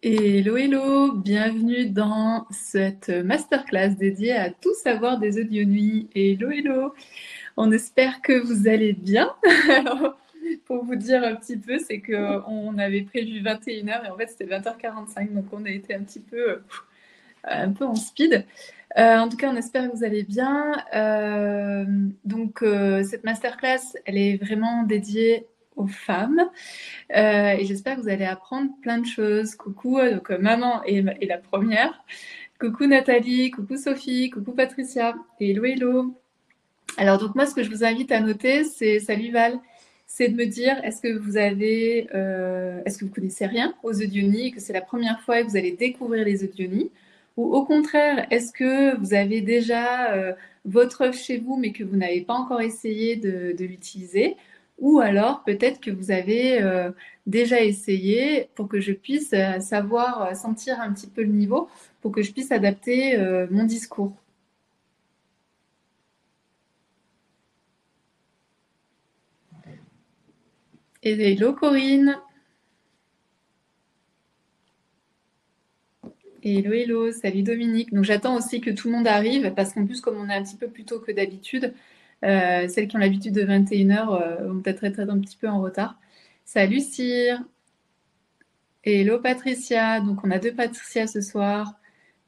Hello, hello, bienvenue dans cette masterclass dédiée à tout savoir des œufs de nuit. Hello, hello, on espère que vous allez bien. Alors, pour vous dire un petit peu, c'est qu'on avait prévu 21h et en fait c'était 20h45, donc on a été un peu en speed. En tout cas, on espère que vous allez bien. Cette masterclass, elle est vraiment dédiée aux femmes. Et j'espère que vous allez apprendre plein de choses. Coucou, maman est la première. Coucou Nathalie, coucou Sophie, coucou Patricia. Et hello, hello. Alors donc moi, ce que je vous invite à noter, c'est salut Val, c'est de me dire est-ce que vous connaissez rien aux œufs d'Ioni et que c'est la première fois que vous allez découvrir les œufs d'Ioni, ou au contraire, est-ce que vous avez déjà votre œuf chez vous mais que vous n'avez pas encore essayé de l'utiliser, ou alors peut-être que vous avez déjà essayé pour que je puisse savoir sentir un petit peu le niveau, pour que je puisse adapter mon discours. Et hello Corinne. Hello, hello, salut Dominique. Donc j'attends aussi que tout le monde arrive parce qu'en plus, comme on est un petit peu plus tôt que d'habitude, celles qui ont l'habitude de 21h vont peut-être être un petit peu en retard. Salut Cyr. Hello Patricia. Donc on a deux Patricia ce soir.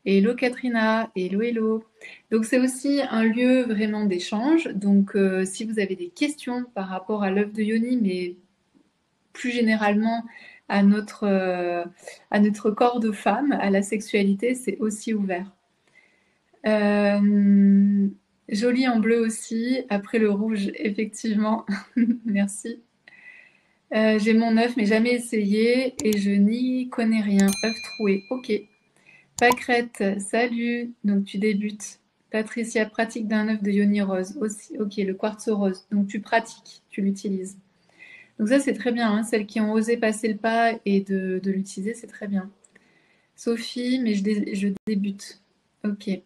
Hello Katrina. Hello, hello. Donc c'est aussi un lieu vraiment d'échange. Donc si vous avez des questions par rapport à l'œuvre de Yoni, mais plus généralement à notre corps de femme, à la sexualité, c'est aussi ouvert. Joli en bleu aussi, après le rouge, effectivement. Merci. J'ai mon œuf, mais jamais essayé et je n'y connais rien. œuf troué, ok. Pâquerette, salut. Donc tu débutes. Patricia, pratique d'un œuf de Yoni rose aussi. Ok, le quartz rose. Donc tu pratiques, tu l'utilises. Donc ça c'est très bien, hein. Celles qui ont osé passer le pas et de l'utiliser, c'est très bien. Sophie, mais je débute. Ok.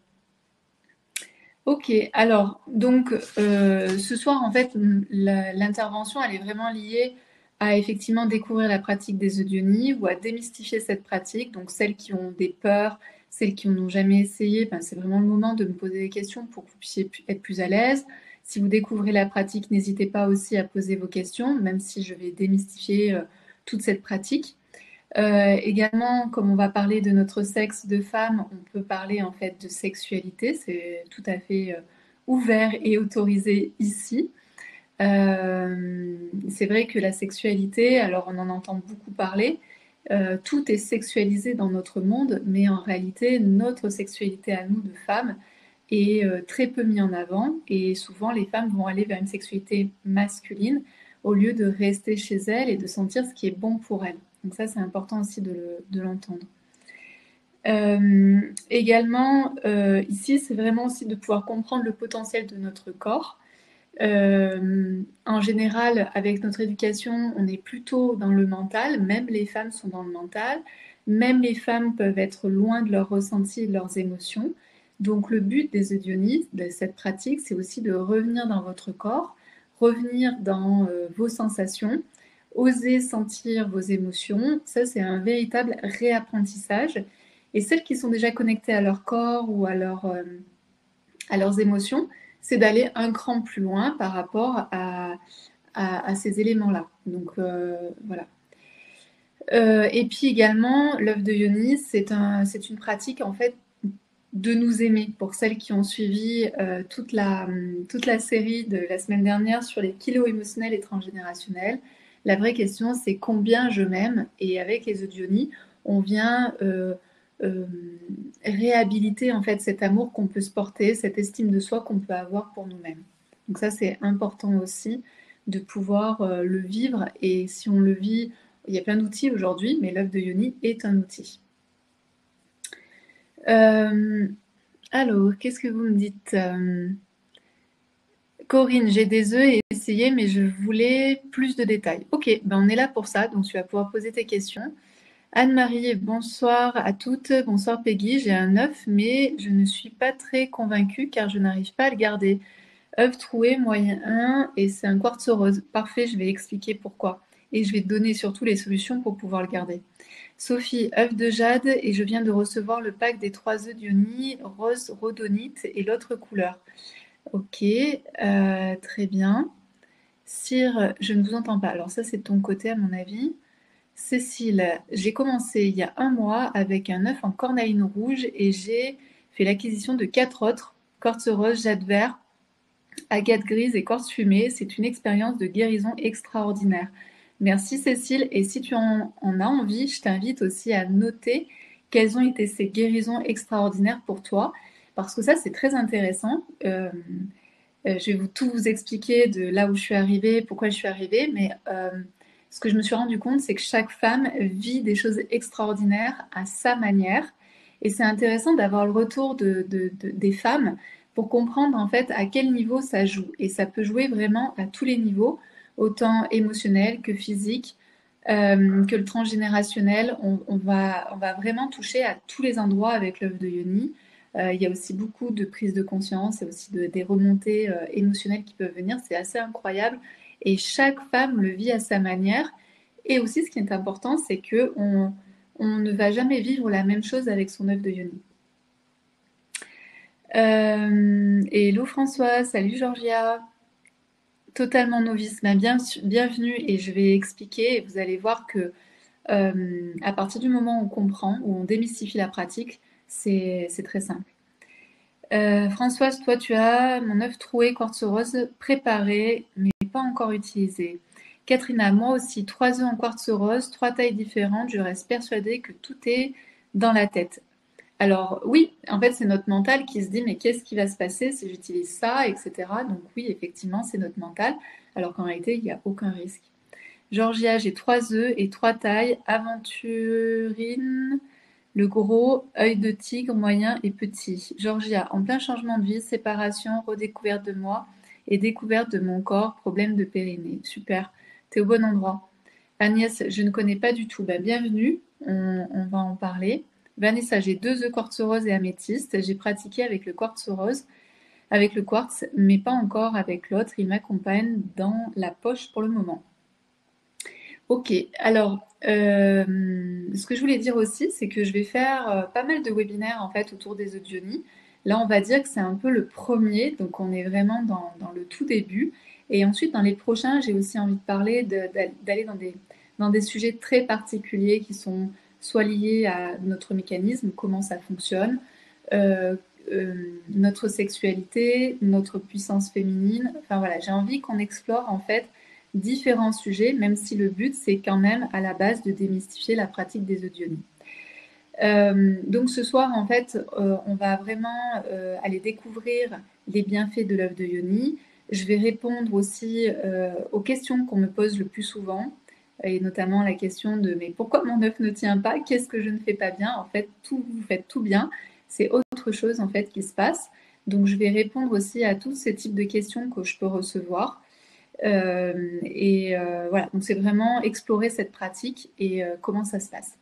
Ok, alors, donc ce soir, en fait, l'intervention, elle est vraiment liée à effectivement découvrir la pratique des œudionis ou à démystifier cette pratique. Donc, celles qui ont des peurs, celles qui n'ont jamais essayé, ben, c'est vraiment le moment de me poser des questions pour que vous puissiez être plus à l'aise. Si vous découvrez la pratique, n'hésitez pas aussi à poser vos questions, même si je vais démystifier toute cette pratique. Également, comme on va parler de notre sexe de femme, on peut parler en fait de sexualité. C'est tout à fait ouvert et autorisé ici. C'est vrai que la sexualité, alors on en entend beaucoup parler, tout est sexualisé dans notre monde, mais en réalité, notre sexualité à nous de femmes est très peu mise en avant et souvent les femmes vont aller vers une sexualité masculine au lieu de rester chez elles et de sentir ce qui est bon pour elles. Donc ça, c'est important aussi de l'entendre. Également, ici, c'est vraiment aussi de pouvoir comprendre le potentiel de notre corps. En général, avec notre éducation, on est plutôt dans le mental, même les femmes sont dans le mental, même les femmes peuvent être loin de leurs ressentis et de leurs émotions. Donc le but des œudionistes, de cette pratique, c'est aussi de revenir dans votre corps, revenir dans vos sensations, oser sentir vos émotions. Ça, c'est un véritable réapprentissage. Et celles qui sont déjà connectées à leur corps ou à leurs émotions, c'est d'aller un cran plus loin par rapport à ces éléments-là. Donc voilà. Et puis également, l'œuvre de Yoni, c'est une pratique en fait de nous aimer. Pour celles qui ont suivi toute la série de la semaine dernière sur les kilos émotionnels et transgénérationnels, la vraie question c'est combien je m'aime. Et avec les œufs de Yoni, on vient euh, réhabiliter en fait cet amour qu'on peut se porter, cette estime de soi qu'on peut avoir pour nous-mêmes. Donc ça c'est important aussi de pouvoir le vivre, et si on le vit, il y a plein d'outils aujourd'hui, mais l'œuvre de Yoni est un outil. Alors, qu'est-ce que vous me dites Corinne, j'ai des œufs et essayé, mais je voulais plus de détails. Ok, ben on est là pour ça, donc tu vas pouvoir poser tes questions. Anne-Marie, bonsoir à toutes. Bonsoir Peggy, j'ai un œuf, mais je ne suis pas très convaincue car je n'arrive pas à le garder. œuf troué, moyen 1, et c'est un quartz rose. Parfait, je vais expliquer pourquoi. et je vais te donner surtout les solutions pour pouvoir le garder. Sophie, œuf de jade, et je viens de recevoir le pack des 3 œufs d'Ioni, rose, rhodonite et l'autre couleur. Ok, très bien. Cire, je ne vous entends pas. Alors ça, c'est de ton côté, à mon avis. Cécile, j'ai commencé il y a un mois avec un œuf en cornaline rouge et j'ai fait l'acquisition de 4 autres, quartz rose, jade vert, agate grise et quartz fumé. C'est une expérience de guérison extraordinaire. Merci Cécile, et si tu en as envie, je t'invite aussi à noter quelles ont été ces guérisons extraordinaires pour toi, parce que ça c'est très intéressant. Je vais tout vous expliquer de là où je suis arrivée, pourquoi je suis arrivée, mais ce que je me suis rendu compte, c'est que chaque femme vit des choses extraordinaires à sa manière. Et c'est intéressant d'avoir le retour des femmes pour comprendre en fait à quel niveau ça joue. Et ça peut jouer vraiment à tous les niveaux, autant émotionnel que physique, que le transgénérationnel. On va vraiment toucher à tous les endroits avec l'œuvre de Yoni. Il y a aussi beaucoup de prise de conscience et aussi des remontées émotionnelles qui peuvent venir. C'est assez incroyable. Et chaque femme le vit à sa manière. Et aussi, ce qui est important, c'est que on ne va jamais vivre la même chose avec son œuvre de Yoni. Hello François, salut Georgia. Totalement novice, mais bienvenue, et je vais expliquer et vous allez voir que à partir du moment où on comprend, où on démystifie la pratique, c'est très simple. Françoise, toi tu as mon œuf troué quartz rose préparé mais pas encore utilisé. Catherine, moi aussi, 3 œufs en quartz rose, 3 tailles différentes, je reste persuadée que tout est dans la tête. Alors oui, en fait c'est notre mental qui se dit mais qu'est-ce qui va se passer si j'utilise ça, etc. Donc oui, effectivement c'est notre mental, alors qu'en réalité il n'y a aucun risque. Georgia, j'ai 3 œufs et 3 tailles. Aventurine, le gros, œil de tigre, moyen et petit. Georgia, en plein changement de vie, séparation, redécouverte de moi et découverte de mon corps, problème de périnée. Super, t'es au bon endroit. Agnès, je ne connais pas du tout. Bah, bienvenue, on va en parler. Vanessa, j'ai 2 œufs quartz rose et améthyste. J'ai pratiqué avec le quartz rose, avec le quartz, mais pas encore avec l'autre. Il m'accompagne dans la poche pour le moment. Ok, alors ce que je voulais dire aussi, c'est que je vais faire pas mal de webinaires en fait autour des audionies. Là, on va dire que c'est un peu le premier, donc on est vraiment dans le tout début. Et ensuite, dans les prochains, j'ai aussi envie de parler d'aller dans des sujets très particuliers qui sont soit liés à notre mécanisme, comment ça fonctionne, euh, notre sexualité, notre puissance féminine. Enfin voilà, j'ai envie qu'on explore en fait différents sujets, même si le but, c'est quand même à la base de démystifier la pratique des audionies. Donc ce soir, en fait, on va vraiment aller découvrir les bienfaits de l'œuvre de Yoni. Je vais répondre aussi aux questions qu'on me pose le plus souvent, et notamment la question de mais pourquoi mon œuf ne tient pas? Qu'est-ce que je ne fais pas bien? En fait, vous faites tout bien. C'est autre chose en fait qui se passe. Donc je vais répondre aussi à tous ces types de questions que je peux recevoir. Voilà, donc c'est vraiment explorer cette pratique et comment ça se passe.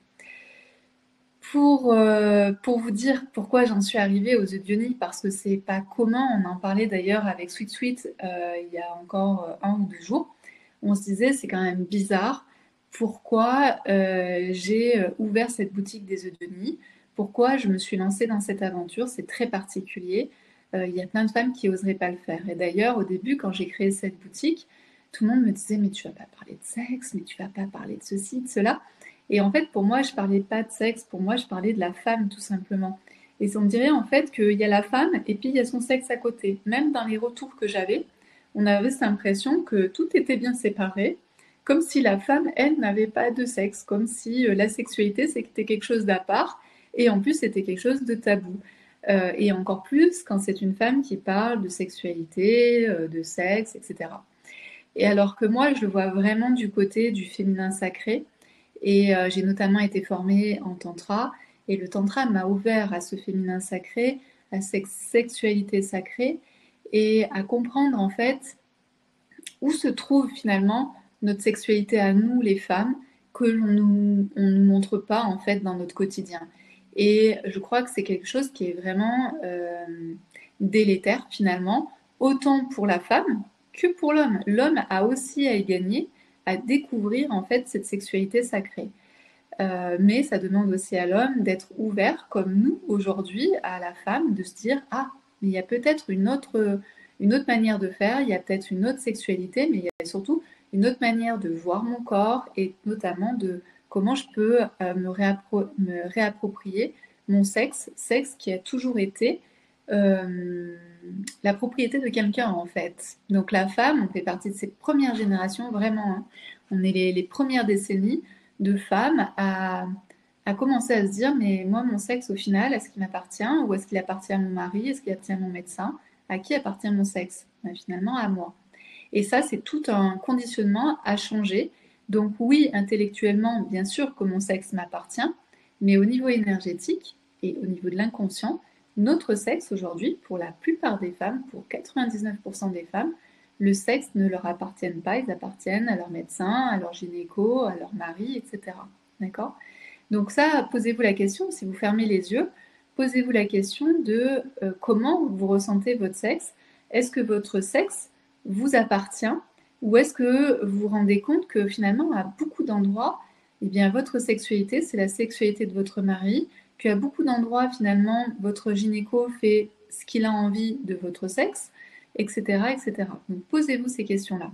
Pour vous dire pourquoi j'en suis arrivée aux Eudionies, parce que c'est pas commun, on en parlait d'ailleurs avec Sweet Sweet il y a encore 1 ou 2 jours, on se disait c'est quand même bizarre pourquoi j'ai ouvert cette boutique des Eudionies, pourquoi je me suis lancée dans cette aventure, c'est très particulier. Il y a plein de femmes qui oseraient pas le faire. Et d'ailleurs, au début, quand j'ai créé cette boutique, tout le monde me disait mais tu vas pas parler de sexe, mais tu vas pas parler de ceci, de cela. Et en fait, pour moi, je parlais pas de sexe, pour moi, je parlais de la femme, tout simplement. Et on dirait en fait qu'il y a la femme et puis il y a son sexe à côté. Même dans les retours que j'avais, on avait cette impression que tout était bien séparé, comme si la femme, elle, n'avait pas de sexe, comme si la sexualité, c'était quelque chose d'à part, et en plus, c'était quelque chose de tabou. Et encore plus quand c'est une femme qui parle de sexualité, de sexe, etc. Et alors que moi, je le vois vraiment du côté du féminin sacré. Et j'ai notamment été formée en tantra. Et le tantra m'a ouvert à ce féminin sacré, à cette sexualité sacrée, et à comprendre en fait où se trouve finalement notre sexualité à nous, les femmes, que on nous montre pas en fait dans notre quotidien. Et je crois que c'est quelque chose qui est vraiment délétère finalement, autant pour la femme que pour l'homme. L'homme a aussi à y gagner à découvrir en fait cette sexualité sacrée. Mais ça demande aussi à l'homme d'être ouvert, comme nous aujourd'hui, à la femme, de se dire ah, mais il y a peut-être une autre manière de faire, il y a peut-être une autre sexualité, mais il y a surtout une autre manière de voir mon corps et notamment de comment je peux me réapproprier mon sexe qui a toujours été la propriété de quelqu'un en fait. Donc la femme, on fait partie de ces premières générations, vraiment, hein. On est les premières décennies de femmes à commencer à se dire mais moi mon sexe au final est-ce qu'il m'appartient ou est-ce qu'il appartient à mon mari, est-ce qu'il appartient à mon médecin, à qui appartient mon sexe? Ben, finalement à moi. Et ça c'est tout un conditionnement à changer. Donc oui, intellectuellement bien sûr que mon sexe m'appartient, mais au niveau énergétique et au niveau de l'inconscient, notre sexe aujourd'hui, pour la plupart des femmes, pour 99% des femmes, le sexe ne leur appartient pas, ils appartiennent à leur médecin, à leur gynéco, à leur mari, etc. D'accord? Donc ça, posez-vous la question, si vous fermez les yeux, posez-vous la question de comment vous ressentez votre sexe. Est-ce que votre sexe vous appartient ou est-ce que vous vous rendez compte que finalement, à beaucoup d'endroits, eh bien, votre sexualité, c'est la sexualité de votre mari, qu'à beaucoup d'endroits, finalement, votre gynéco fait ce qu'il a envie de votre sexe, etc., etc. Donc, posez-vous ces questions-là.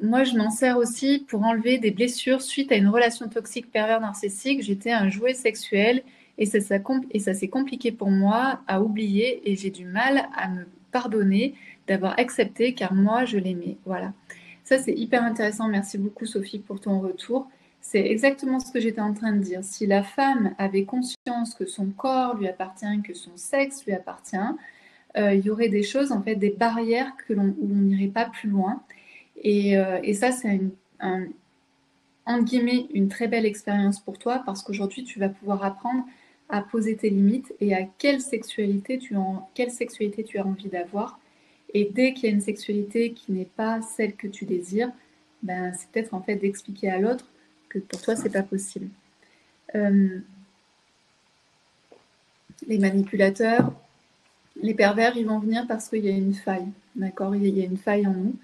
Moi, je m'en sers aussi pour enlever des blessures suite à une relation toxique pervers narcissique. J'étais un jouet sexuel et ça s'est compliqué pour moi à oublier et j'ai du mal à me pardonner d'avoir accepté car moi, je l'aimais. Voilà. Ça, c'est hyper intéressant. Merci beaucoup, Sophie, pour ton retour. C'est exactement ce que j'étais en train de dire. Si la femme avait conscience que son corps lui appartient, que son sexe lui appartient, il y aurait des choses, en fait, des barrières où on n'irait pas plus loin. Et ça, c'est entre guillemets, une très belle expérience pour toi parce qu'aujourd'hui, tu vas pouvoir apprendre à poser tes limites et à quelle sexualité tu as envie d'avoir. Et dès qu'il y a une sexualité qui n'est pas celle que tu désires, ben, c'est peut-être en fait d'expliquer à l'autre que pour toi, c'est pas possible. Les manipulateurs, les pervers, ils vont venir parce qu'il y a une faille, d'accord? Il y a une faille en nous.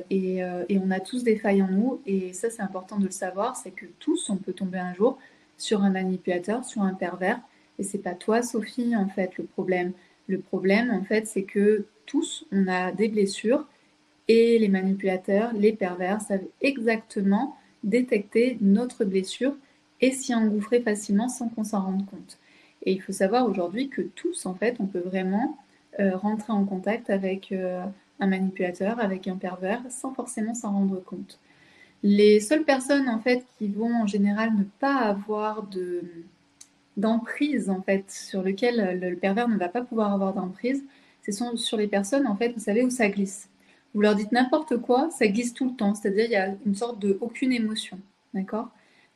Et on a tous des failles en nous, et ça c'est important de le savoir, c'est que tous on peut tomber un jour sur un manipulateur, sur un pervers, et c'est pas toi Sophie en fait le problème. Le problème en fait c'est que tous on a des blessures et les manipulateurs, les pervers savent exactement détecter notre blessure et s'y engouffrer facilement sans qu'on s'en rende compte. Et il faut savoir aujourd'hui que tous en fait on peut vraiment rentrer en contact avec un manipulateur, avec un pervers, sans forcément s'en rendre compte. Les seules personnes en fait qui vont en général ne pas avoir d'emprise en fait sur lequel le pervers ne va pas pouvoir avoir d'emprise, ce sont sur les personnes en fait, vous savez où ça glisse. Vous leur dites n'importe quoi, ça glisse tout le temps, c'est-à-dire il y a une sorte de aucune émotion, d'accord?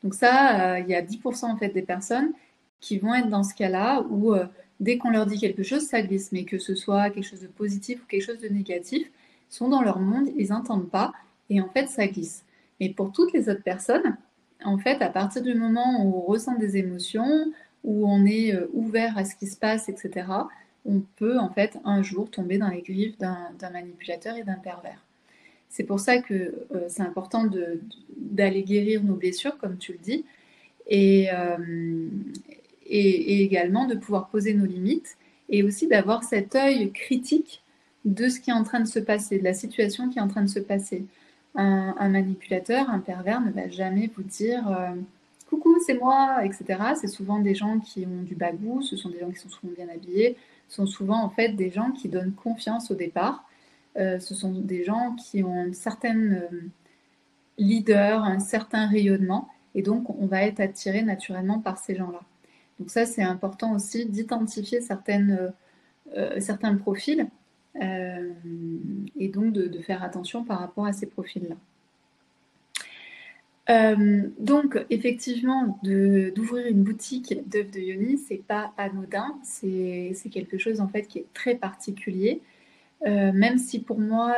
Donc ça, il y a 10% en fait des personnes qui vont être dans ce cas-là où dès qu'on leur dit quelque chose, ça glisse, mais que ce soit quelque chose de positif ou quelque chose de négatif, ils sont dans leur monde, ils n'entendent pas, et en fait, ça glisse. Mais pour toutes les autres personnes, en fait, à partir du moment où on ressent des émotions, où on est ouvert à ce qui se passe, etc., on peut en fait un jour tomber dans les griffes d'un manipulateur et d'un pervers. C'est pour ça que c'est important d'aller guérir nos blessures, comme tu le dis, et également de pouvoir poser nos limites et aussi d'avoir cet œil critique de ce qui est en train de se passer, de la situation qui est en train de se passer. Un manipulateur, un pervers ne va jamais vous dire coucou, c'est moi, etc. C'est souvent des gens qui ont du bagou, ce sont des gens qui sont souvent bien habillés, ce sont souvent en fait des gens qui donnent confiance au départ. Ce sont des gens qui ont une certaine leader, un certain rayonnement, et donc on va être attiré naturellement par ces gens-là. Donc ça, c'est important aussi d'identifier certains profils et donc de faire attention par rapport à ces profils-là. Donc effectivement, d'ouvrir une boutique d'œufs de Yoni, c'est pas anodin, c'est quelque chose en fait qui est très particulier. Même si pour moi,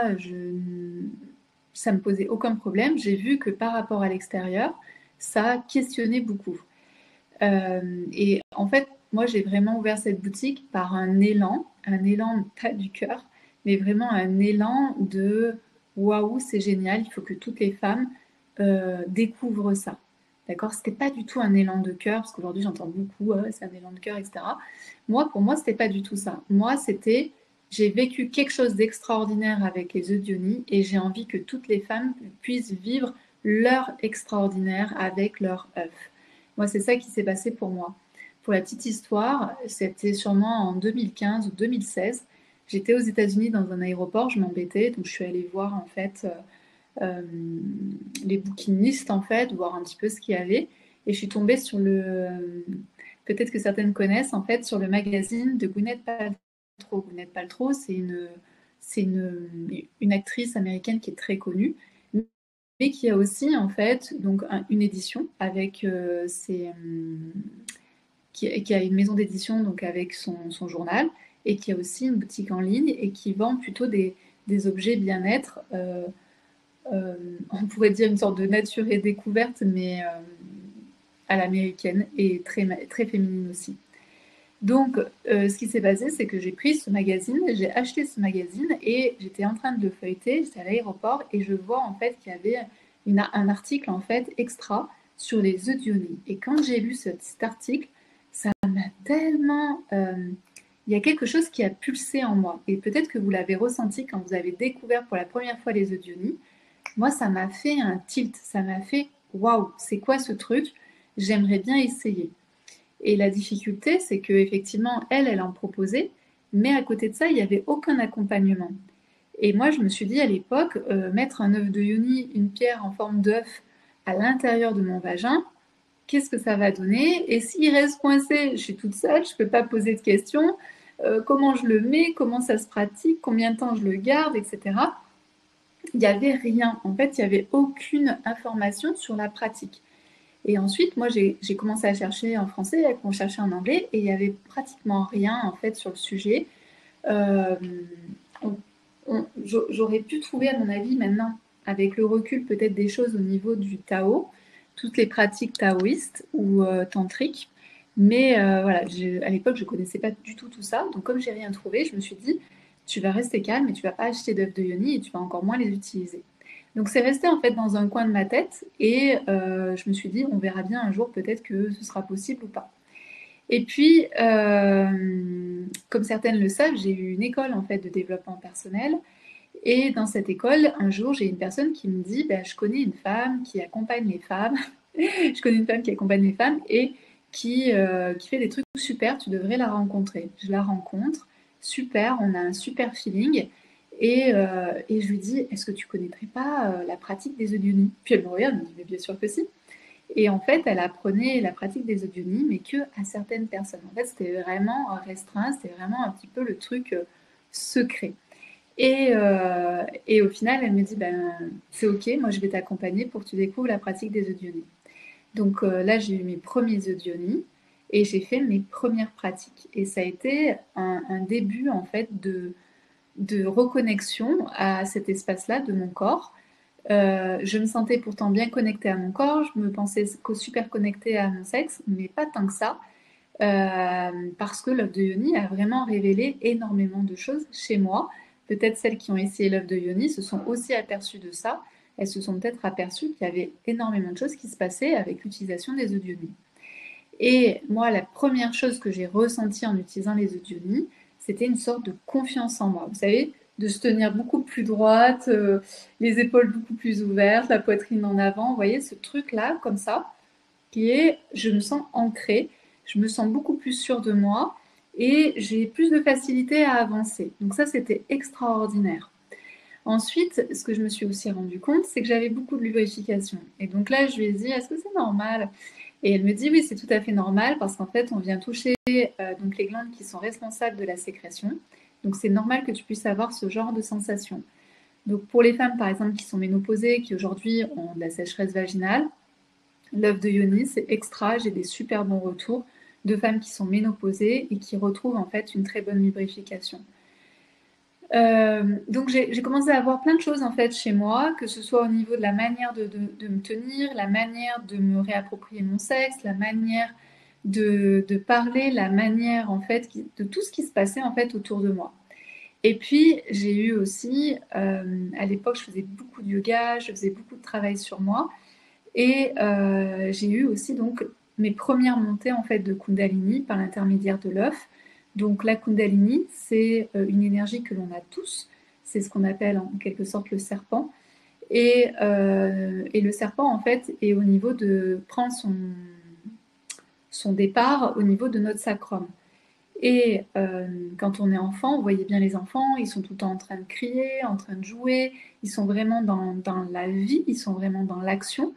ça me posait aucun problème, j'ai vu que par rapport à l'extérieur, ça questionnait beaucoup. Et en fait, moi, j'ai vraiment ouvert cette boutique par un élan pas du cœur, mais vraiment un élan de waouh, c'est génial, il faut que toutes les femmes découvrent ça. D'accord? C'était pas du tout un élan de cœur, parce qu'aujourd'hui j'entends beaucoup, c'est un élan de cœur, etc. Moi, pour moi, c'était pas du tout ça. Moi, c'était j'ai vécu quelque chose d'extraordinaire avec les œufs Diony et j'ai envie que toutes les femmes puissent vivre leur extraordinaire avec leurs œufs. Moi, c'est ça qui s'est passé pour moi. Pour la petite histoire, c'était sûrement en 2015 ou 2016. J'étais aux États-Unis dans un aéroport, je m'embêtais, donc je suis allée voir en fait euh, les bouquinistes en fait, voir un petit peu ce qu'il y avait, et je suis tombée sur peut-être que certaines connaissent en fait, sur le magazine de Gwyneth Paltrow. Gwyneth Paltrow, c'est une actrice américaine qui est très connue, mais qui a aussi en fait donc une édition avec qui a une maison d'édition donc avec son journal et qui a aussi une boutique en ligne et qui vend plutôt des objets bien-être. On pourrait dire une sorte de nature et découverte, mais à l'américaine et très, très féminine aussi. Donc, ce qui s'est passé, c'est que j'ai pris ce magazine, j'ai acheté ce magazine et j'étais en train de le feuilleter, j'étais à l'aéroport et je vois en fait qu'il y avait un article en fait extra sur les œufs Diony. Et quand j'ai lu cet article, ça m'a tellement... il y a quelque chose qui a pulsé en moi. Et peut-être que vous l'avez ressenti quand vous avez découvert pour la première fois les œufs Diony. Moi, ça m'a fait un tilt, ça m'a fait waouh, c'est quoi ce truc? J'aimerais bien essayer. Et la difficulté, c'est que effectivement, elle en proposait, mais à côté de ça, il n'y avait aucun accompagnement. Et moi, je me suis dit à l'époque, mettre un œuf de yoni, une pierre en forme d'œuf à l'intérieur de mon vagin, qu'est-ce que ça va donner? Et s'il reste coincé, je suis toute seule, je ne peux pas poser de questions. Comment je le mets? Comment ça se pratique? Combien de temps je le garde? Etc. Il n'y avait rien. En fait, il n'y avait aucune information sur la pratique. Et ensuite, moi, j'ai commencé à chercher en français, on cherchait en anglais, et il n'y avait pratiquement rien en fait sur le sujet. Euh, J'aurais pu trouver, à mon avis, maintenant, avec le recul, peut-être des choses au niveau du Tao, toutes les pratiques taoïstes ou tantriques. Mais voilà, à l'époque, je ne connaissais pas du tout tout ça. Donc, comme j'ai rien trouvé, je me suis dit, tu vas rester calme et tu vas pas acheter d'œufs de yoni et tu vas encore moins les utiliser. Donc, c'est resté en fait dans un coin de ma tête et je me suis dit, on verra bien un jour peut-être que ce sera possible ou pas. Et puis, comme certaines le savent, j'ai eu une école en fait de développement personnel. Et dans cette école, un jour, j'ai une personne qui me dit, bah, je connais une femme qui accompagne les femmes. Je connais une femme qui accompagne les femmes et qui fait des trucs super, tu devrais la rencontrer. Je la rencontre, super, on a un super feeling. Et je lui dis, est-ce que tu connaîtrais pas la pratique des œufs d'uni? Puis elle me regarde, elle me dit, mais bien sûr que si. Et en fait, elle apprenait la pratique des œufs d'uni, mais que à certaines personnes. En fait, c'était vraiment restreint, c'était vraiment un petit peu le truc secret. Et au final, elle me dit, ben, c'est ok, moi je vais t'accompagner pour que tu découvres la pratique des œufs d'uni. Donc là, j'ai eu mes premiers œufs d'Ioni et j'ai fait mes premières pratiques. Et ça a été un début en fait de reconnexion à cet espace-là de mon corps. Je me sentais pourtant bien connectée à mon corps, je me pensais super connectée à mon sexe, mais pas tant que ça, parce que l'œuf de Yoni a vraiment révélé énormément de choses chez moi. Peut-être celles qui ont essayé l'œuf de Yoni se sont aussi aperçues de ça. Elles se sont peut-être aperçues qu'il y avait énormément de choses qui se passaient avec l'utilisation des œufs de Yoni. Et moi, la première chose que j'ai ressentie en utilisant les œufs de Yoni, c'était une sorte de confiance en moi. Vous savez, de se tenir beaucoup plus droite, les épaules beaucoup plus ouvertes, la poitrine en avant. Vous voyez, ce truc-là, comme ça, qui est, je me sens ancrée, je me sens beaucoup plus sûre de moi et j'ai plus de facilité à avancer. Donc ça, c'était extraordinaire. Ensuite, ce que je me suis aussi rendu compte, c'est que j'avais beaucoup de lubrification. Et donc là, je lui ai dit, est-ce que c'est normal? Et elle me dit, oui, c'est tout à fait normal parce qu'en fait, on vient toucher donc les glandes qui sont responsables de la sécrétion. Donc c'est normal que tu puisses avoir ce genre de sensation. Donc pour les femmes, par exemple, qui sont ménopausées, qui aujourd'hui ont de la sécheresse vaginale, l'œuf de Yoni, c'est extra. J'ai des super bons retours de femmes qui sont ménopausées et qui retrouvent en fait une très bonne lubrification. Donc j'ai commencé à avoir plein de choses en fait chez moi, que ce soit au niveau de la manière de me tenir, la manière de me réapproprier mon sexe, la manière de parler, la manière en fait de tout ce qui se passait en fait autour de moi. Et puis, j'ai eu aussi, à l'époque, je faisais beaucoup de yoga, je faisais beaucoup de travail sur moi. Et j'ai eu aussi donc mes premières montées en fait de Kundalini par l'intermédiaire de l'œuf. Donc la Kundalini, c'est une énergie que l'on a tous. C'est ce qu'on appelle en quelque sorte le serpent. Et le serpent en fait est au niveau de prendre son départ au niveau de notre sacrum. Et quand on est enfant, vous voyez bien les enfants, ils sont tout le temps en train de crier, en train de jouer, ils sont vraiment dans la vie, ils sont vraiment dans l'action.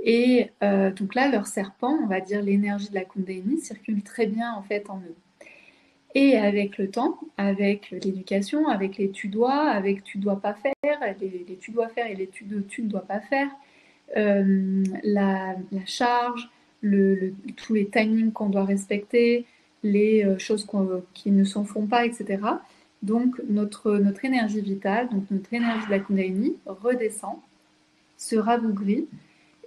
Et donc là, leur serpent, on va dire l'énergie de la Kundalini, circule très bien en fait en eux. Et avec le temps, avec l'éducation, avec les tu dois, avec tu dois pas faire, les tu dois faire et les tu ne dois pas faire, la charge, tous les timings qu'on doit respecter, les choses qui ne s'en font pas, etc. Donc notre énergie vitale, donc notre énergie de la Kundalini redescend, se rabougrit,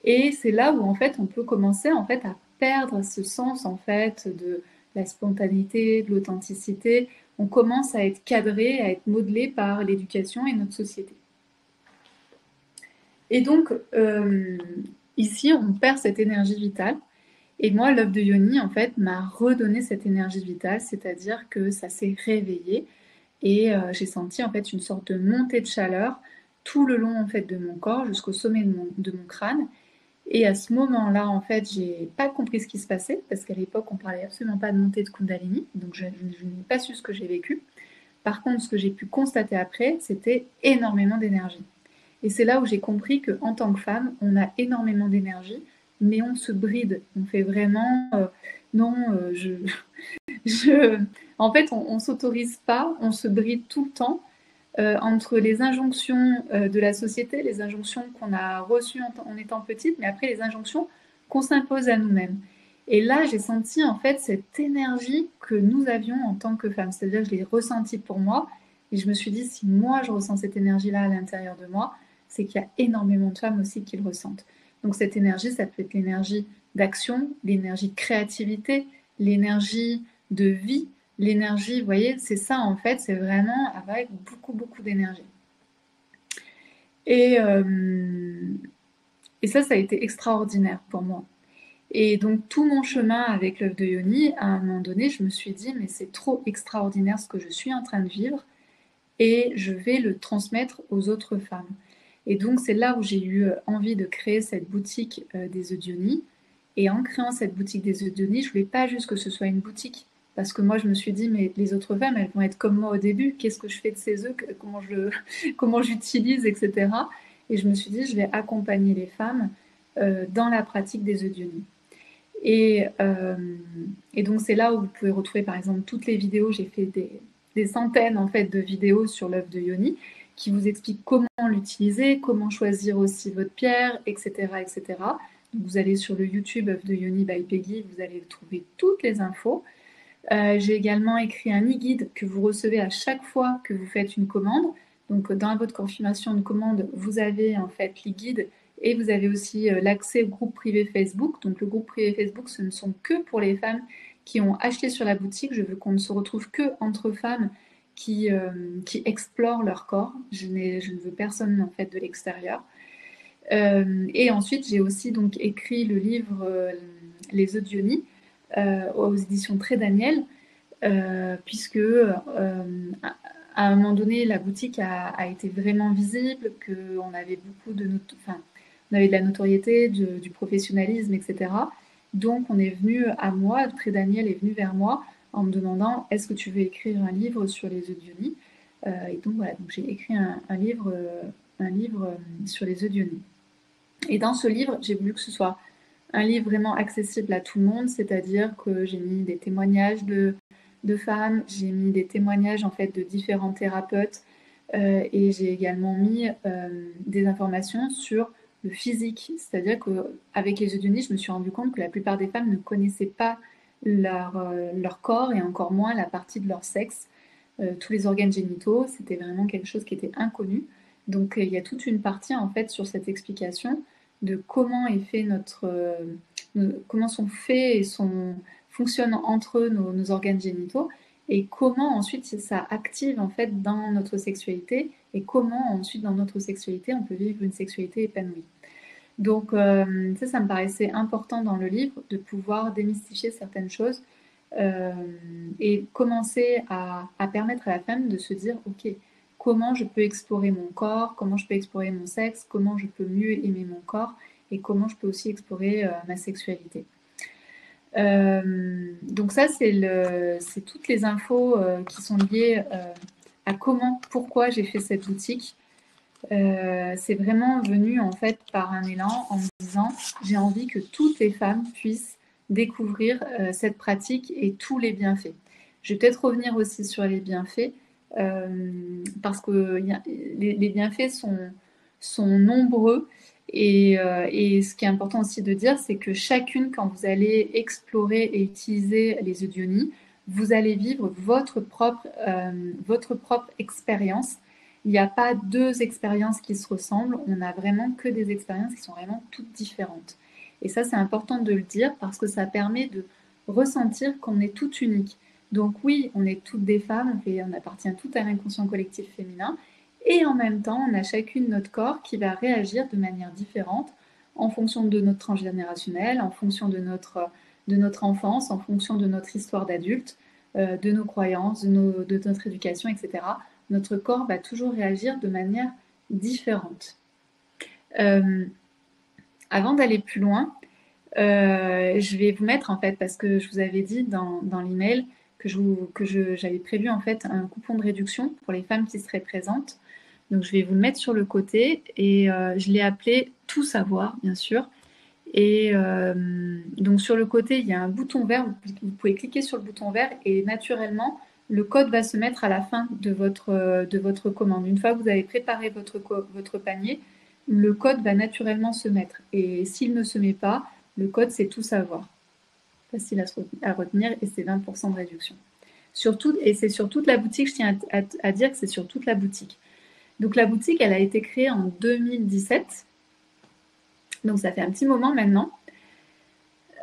et c'est là où en fait on peut commencer en fait à perdre ce sens en fait de la spontanéité, de l'authenticité. On commence à être cadré, à être modelé par l'éducation et notre société. Et donc ici on perd cette énergie vitale. Et moi, l'œuf de Yoni, en fait, m'a redonné cette énergie vitale, c'est-à-dire que ça s'est réveillé et j'ai senti en fait une sorte de montée de chaleur tout le long en fait de mon corps jusqu'au sommet de mon crâne. Et à ce moment-là, en fait, j'ai pas compris ce qui se passait parce qu'à l'époque, on parlait absolument pas de montée de Kundalini, donc je n'ai pas su ce que j'ai vécu. Par contre, ce que j'ai pu constater après, c'était énormément d'énergie. Et c'est là où j'ai compris qu'en tant que femme, on a énormément d'énergie, mais on se bride. On fait vraiment non, je, en fait, on s'autorise pas, on se bride tout le temps entre les injonctions de la société, les injonctions qu'on a reçues en étant petite, mais après les injonctions qu'on s'impose à nous-mêmes. Et là, j'ai senti en fait cette énergie que nous avions en tant que femmes. C'est-à-dire que je l'ai ressentie pour moi et je me suis dit, si moi je ressens cette énergie-là à l'intérieur de moi, c'est qu'il y a énormément de femmes aussi qui le ressentent. Donc cette énergie, ça peut être l'énergie d'action, l'énergie de créativité, l'énergie de vie, l'énergie, vous voyez, c'est ça en fait, c'est vraiment avec beaucoup, beaucoup d'énergie. Et, euh, et ça a été extraordinaire pour moi. Et donc tout mon chemin avec l'œuf de Yoni, à un moment donné, je me suis dit, mais c'est trop extraordinaire ce que je suis en train de vivre et je vais le transmettre aux autres femmes. Et donc c'est là où j'ai eu envie de créer cette boutique des œufs d'Yoni. Et en créant cette boutique des œufs d'Yoni, je voulais pas juste que ce soit une boutique. Parce que moi, je me suis dit, mais les autres femmes, elles vont être comme moi au début. Qu'est-ce que je fais de ces œufs? Comment j'utilise, etc. Et je me suis dit, je vais accompagner les femmes dans la pratique des œufs d'Yoni. Et, euh, et donc c'est là où vous pouvez retrouver par exemple toutes les vidéos. J'ai fait des centaines en fait de vidéos sur l'œuf de Yoni qui vous expliquent comment l'utiliser, comment choisir aussi votre pierre, etc. etc. Donc vous allez sur le YouTube œuf de Yoni by Peggy, vous allez trouver toutes les infos. J'ai également écrit un e-guide que vous recevez à chaque fois que vous faites une commande. Donc dans votre confirmation de commande, vous avez en fait l'e-guide et vous avez aussi l'accès au groupe privé Facebook. Donc le groupe privé Facebook, ce ne sont que pour les femmes qui ont acheté sur la boutique. Je veux qu'on ne se retrouve que entre femmes qui explorent leur corps. Je ne veux personne en fait de l'extérieur. Et ensuite, j'ai aussi donc écrit le livre Les œufs d'Yoni aux éditions Très Daniel, puisque à un moment donné, la boutique a été vraiment visible, qu'on avait beaucoup enfin, on avait de la notoriété, du professionnalisme, etc. Donc, on est venu à moi, Très Daniel est venu vers moi en me demandant est-ce que tu veux écrire un livre sur les œufs d'Yoni et donc voilà, donc j'ai écrit un livre sur les œufs d'Yoni. Et dans ce livre, j'ai voulu que ce soit un livre vraiment accessible à tout le monde, c'est-à-dire que j'ai mis des témoignages de femmes, j'ai mis des témoignages en fait de différents thérapeutes et j'ai également mis des informations sur le physique, c'est-à-dire qu'avec les Eudionis, je me suis rendu compte que la plupart des femmes ne connaissaient pas leur corps et encore moins la partie de leur sexe. Tous les organes génitaux, c'était vraiment quelque chose qui était inconnu. Donc il y a toute une partie en fait sur cette explication de comment est fait comment sont faits et fonctionnent entre eux nos organes génitaux. et comment ensuite ça active en fait dans notre sexualité et comment ensuite dans notre sexualité on peut vivre une sexualité épanouie. Donc ça me paraissait important dans le livre de pouvoir démystifier certaines choses et commencer à permettre à la femme de se dire, ok, comment je peux explorer mon corps, comment je peux explorer mon sexe, comment je peux mieux aimer mon corps et comment je peux aussi explorer ma sexualité. Donc ça, c'est toutes les infos qui sont liées à pourquoi j'ai fait cette boutique. C'est vraiment venu en fait par un élan en me disant j'ai envie que toutes les femmes puissent découvrir cette pratique et tous les bienfaits. Je vais peut-être revenir aussi sur les bienfaits parce que les bienfaits sont nombreux et ce qui est important aussi de dire, c'est que chacune, quand vous allez explorer et utiliser les Eudionies, vous allez vivre votre propre expérience. Il n'y a pas deux expériences qui se ressemblent, on n'a vraiment que des expériences qui sont vraiment toutes différentes. Et ça, c'est important de le dire parce que ça permet de ressentir qu'on est toutes uniques. Donc oui, on est toutes des femmes, on appartient toutes à l'inconscient collectif féminin, et en même temps, on a chacune notre corps qui va réagir de manière différente en fonction de notre transgénérationnel, en fonction de notre enfance, en fonction de notre histoire d'adulte, de nos croyances, de notre éducation, etc. Notre corps va toujours réagir de manière différente. Avant d'aller plus loin, je vais vous mettre en fait, parce que je vous avais dit dans l'email que j'avais prévu en fait un coupon de réduction pour les femmes qui seraient présentes. Donc je vais vous le mettre sur le côté et je l'ai appelé Tout savoir, bien sûr. Et donc sur le côté, il y a un bouton vert, vous pouvez cliquer sur le bouton vert et naturellement, le code va se mettre à la fin de votre commande. Une fois que vous avez préparé votre panier, le code va naturellement se mettre. Et s'il ne se met pas, le code c'est Tout savoir. Facile à retenir et c'est 20% de réduction. Et c'est sur toute la boutique, je tiens à dire que c'est sur toute la boutique. Donc la boutique, elle a été créée en 2017. Donc ça fait un petit moment maintenant.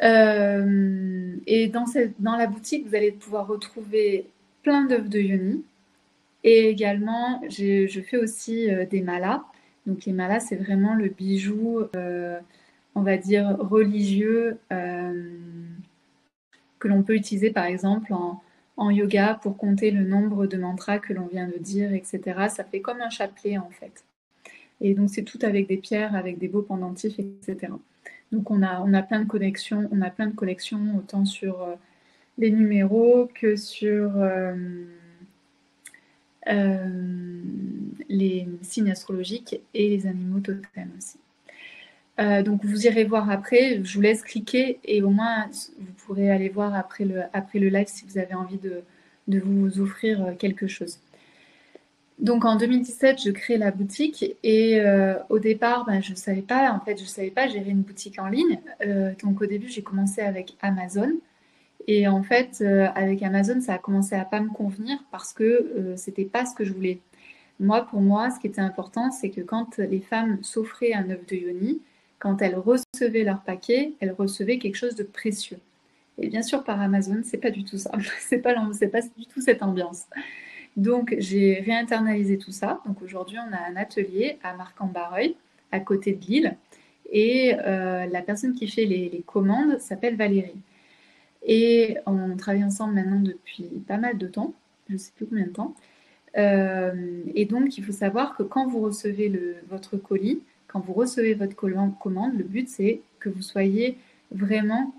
Et dans la boutique, vous allez pouvoir retrouver plein d'œuvres de yoni. Et également, je fais aussi des malas. Donc les malas, c'est vraiment le bijou, on va dire, religieux que l'on peut utiliser par exemple en yoga pour compter le nombre de mantras que l'on vient de dire, etc. Ça fait comme un chapelet en fait. Et donc c'est tout avec des pierres, avec des beaux pendentifs, etc. Donc on a plein de connexions, autant sur les numéros que sur les signes astrologiques et les animaux totems aussi. Donc vous irez voir après, je vous laisse cliquer et au moins vous pourrez aller voir après le live si vous avez envie de vous offrir quelque chose. Donc en 2017, je crée la boutique et au départ, je savais pas gérer une boutique en ligne. Donc au début, j'ai commencé avec Amazon et en fait, avec Amazon, ça a commencé à pas me convenir parce que c'était pas ce que je voulais. Pour moi, ce qui était important, c'est que quand les femmes s'offraient un œuf de yoni, quand elles recevaient leur paquet, elles recevaient quelque chose de précieux. Et bien sûr, par Amazon, c'est pas du tout ça. C'est pas du tout cette ambiance. Donc, j'ai réinternalisé tout ça. Donc, aujourd'hui, on a un atelier à Marc-en-Barreuil, à côté de Lille. Et la personne qui fait les commandes s'appelle Valérie. Et on travaille ensemble maintenant depuis pas mal de temps. Je ne sais plus combien de temps. Et donc, il faut savoir que quand vous recevez votre colis, quand vous recevez votre commande, le but, c'est que vous soyez vraiment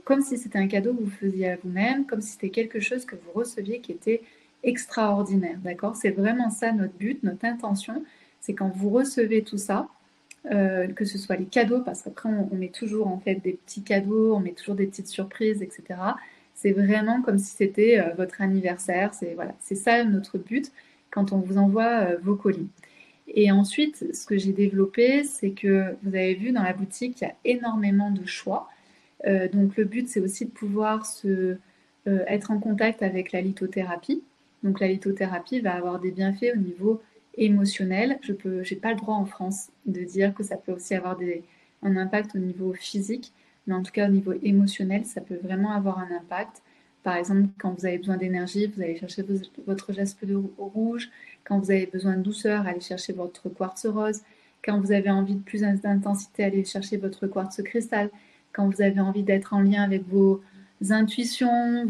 comme si c'était un cadeau que vous faisiez à vous-même, comme si c'était quelque chose que vous receviez qui était extraordinaire, d'accord? C'est vraiment ça notre but, notre intention, c'est quand vous recevez tout ça, que ce soit les cadeaux, parce qu'après on met toujours en fait des petits cadeaux, on met toujours des petites surprises, etc. C'est vraiment comme si c'était votre anniversaire, c'est ça notre but quand on vous envoie vos colis. Et ensuite, ce que j'ai développé, c'est que vous avez vu dans la boutique, il y a énormément de choix. Donc le but, c'est aussi de pouvoir être en contact avec la lithothérapie. Donc la lithothérapie va avoir des bienfaits au niveau émotionnel. J'ai pas le droit en France de dire que ça peut aussi avoir un impact au niveau physique, mais en tout cas au niveau émotionnel, ça peut vraiment avoir un impact. Par exemple, quand vous avez besoin d'énergie, vous allez chercher votre jaspe de rouge. Quand vous avez besoin de douceur, allez chercher votre quartz rose. Quand vous avez envie de plus d'intensité, allez chercher votre quartz cristal. Quand vous avez envie d'être en lien avec vos intuitions,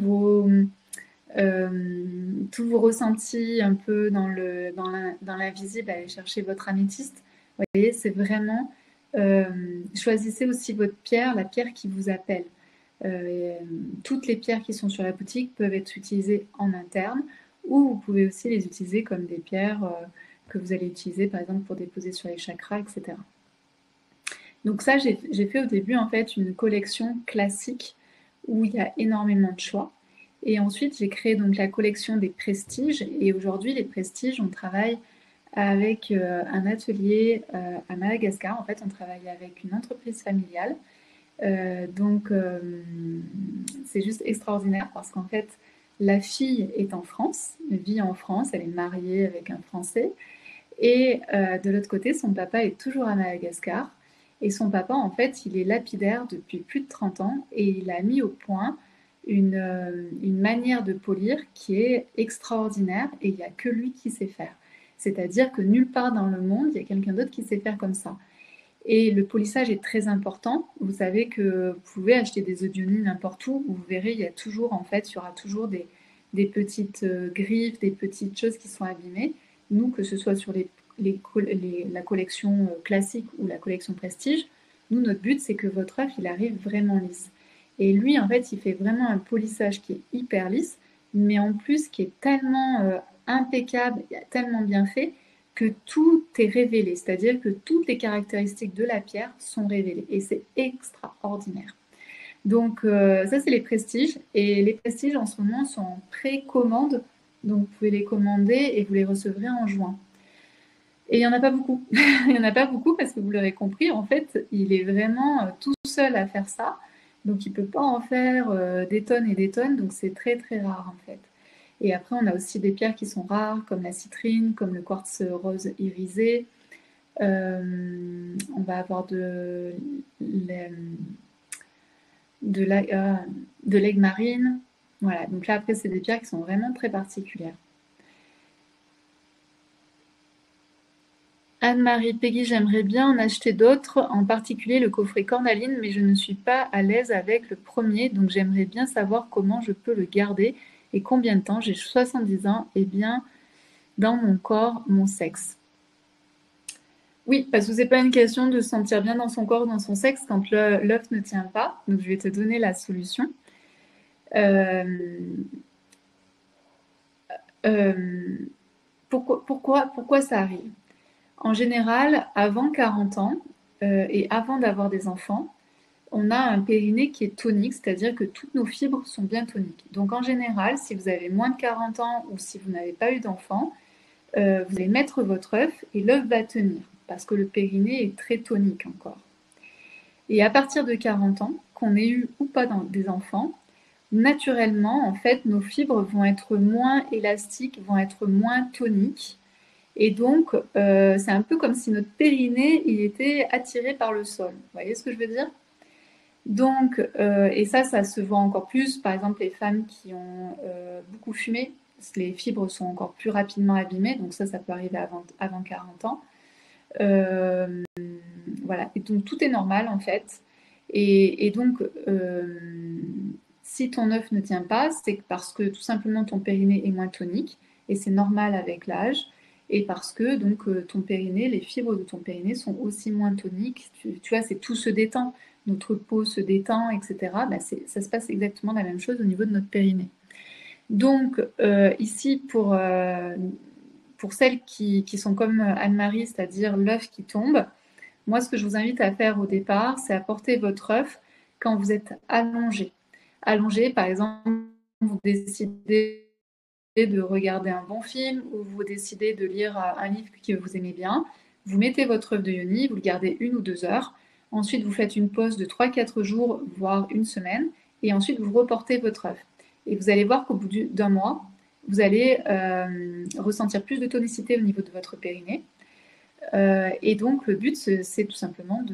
tous vos ressentis un peu dans l'invisible, allez chercher votre améthyste. Vous voyez, c'est vraiment... choisissez aussi votre pierre, la pierre qui vous appelle. Toutes les pierres qui sont sur la boutique peuvent être utilisées en interne ou vous pouvez aussi les utiliser comme des pierres que vous allez utiliser par exemple pour déposer sur les chakras, etc. Donc ça, j'ai fait au début en fait une collection classique où il y a énormément de choix. Et ensuite, j'ai créé donc la collection des prestiges. Et aujourd'hui, les prestiges, on travaille avec un atelier à Madagascar. En fait, on travaille avec une entreprise familiale. Donc, c'est juste extraordinaire parce qu'en fait, la fille est en France, vit en France, elle est mariée avec un Français. Et de l'autre côté, son papa est toujours à Madagascar. Et son papa, en fait, il est lapidaire depuis plus de 30 ans et il a mis au point une manière de polir qui est extraordinaire et il n'y a que lui qui sait faire. C'est-à-dire que nulle part dans le monde, il y a quelqu'un d'autre qui sait faire comme ça. Et le polissage est très important. Vous savez que vous pouvez acheter des Eau-de-Yoni n'importe où. Vous verrez, il y a toujours, en fait, il y aura toujours des petites griffes, des petites choses qui sont abîmées. Nous, que ce soit sur la collection classique ou la collection prestige, nous, notre but, c'est que votre œuf, il arrive vraiment lisse. Et lui, en fait, il fait vraiment un polissage qui est hyper lisse, mais en plus qui est tellement impeccable, tellement bien fait, que tout est révélé, c'est-à-dire que toutes les caractéristiques de la pierre sont révélées et c'est extraordinaire. Donc ça c'est les prestiges et les prestiges en ce moment sont en précommande, donc vous pouvez les commander et vous les recevrez en juin. Et il n'y en a pas beaucoup. Il n'y en a pas beaucoup parce que vous l'aurez compris, en fait, il est vraiment tout seul à faire ça. Donc il ne peut pas en faire des tonnes et des tonnes, donc c'est très très rare en fait. Et après, on a aussi des pierres qui sont rares, comme la citrine, comme le quartz rose irisé. On va avoir de l'aigle marine. Voilà, donc là, après, c'est des pierres qui sont vraiment très particulières. Anne-Marie, Peggy, j'aimerais bien en acheter d'autres, en particulier le coffret cornaline, mais je ne suis pas à l'aise avec le premier, donc j'aimerais bien savoir comment je peux le garder et combien de temps. J'ai 70 ans et bien dans mon corps, mon sexe. Oui, parce que c'est pas une question de se sentir bien dans son corps, dans son sexe, quand l'œuf ne tient pas. Donc je vais te donner la solution. Euh, euh, pourquoi ça arrive? En général, avant 40 ans et avant d'avoir des enfants, on a un périnée qui est tonique, c'est-à-dire que toutes nos fibres sont bien toniques. Donc en général, si vous avez moins de 40 ans ou si vous n'avez pas eu d'enfant, vous allez mettre votre œuf et l'œuf va tenir parce que le périnée est très tonique encore. Et à partir de 40 ans, qu'on ait eu ou pas des enfants, naturellement, en fait, nos fibres vont être moins élastiques, vont être moins toniques. Et donc, c'est un peu comme si notre périnée, il était attiré par le sol. Vous voyez ce que je veux dire? Donc, et ça se voit encore plus. Par exemple, les femmes qui ont beaucoup fumé, les fibres sont encore plus rapidement abîmées. Donc ça peut arriver avant 40 ans. Voilà. Et donc, tout est normal, en fait. Et donc, si ton œuf ne tient pas, c'est parce que tout simplement ton périnée est moins tonique. Et c'est normal avec l'âge. Et parce que donc ton périnée, les fibres de ton périnée sont aussi moins toniques. Tu vois, c'est tout se détend. Notre peau se détend, etc. Bah, ça se passe exactement la même chose au niveau de notre périnée. Donc ici, pour celles qui sont comme Anne-Marie, c'est-à-dire l'œuf qui tombe, moi ce que je vous invite à faire au départ, c'est à porter votre œuf quand vous êtes allongé. Allongé, par exemple, vous décidez de regarder un bon film ou vous décidez de lire un livre que vous aimez bien, vous mettez votre œuf de yoni, vous le gardez 1 ou 2 heures. Ensuite, vous faites une pause de 3-4 jours, voire une semaine, et ensuite vous reportez votre œuf. Et vous allez voir qu'au bout d'un mois, vous allez ressentir plus de tonicité au niveau de votre périnée. Et donc, le but, c'est tout simplement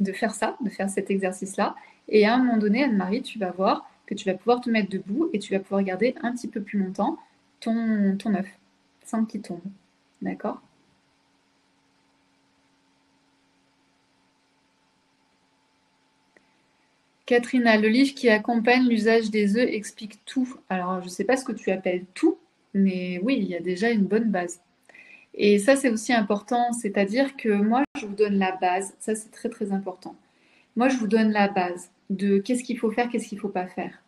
de faire ça, de faire cet exercice-là. Et à un moment donné, Anne-Marie, tu vas voir, que tu vas pouvoir te mettre debout et tu vas pouvoir garder un petit peu plus longtemps ton œuf sans qu'il tombe. D'accord? Katrina, le livre qui accompagne l'usage des œufs explique tout. Alors, je ne sais pas ce que tu appelles tout, mais oui, il y a déjà une bonne base. Et ça, c'est aussi important, c'est-à-dire que moi, je vous donne la base. Ça, c'est très, très important. Moi, je vous donne la base de qu'est-ce qu'il faut faire, qu'est-ce qu'il ne faut pas faire.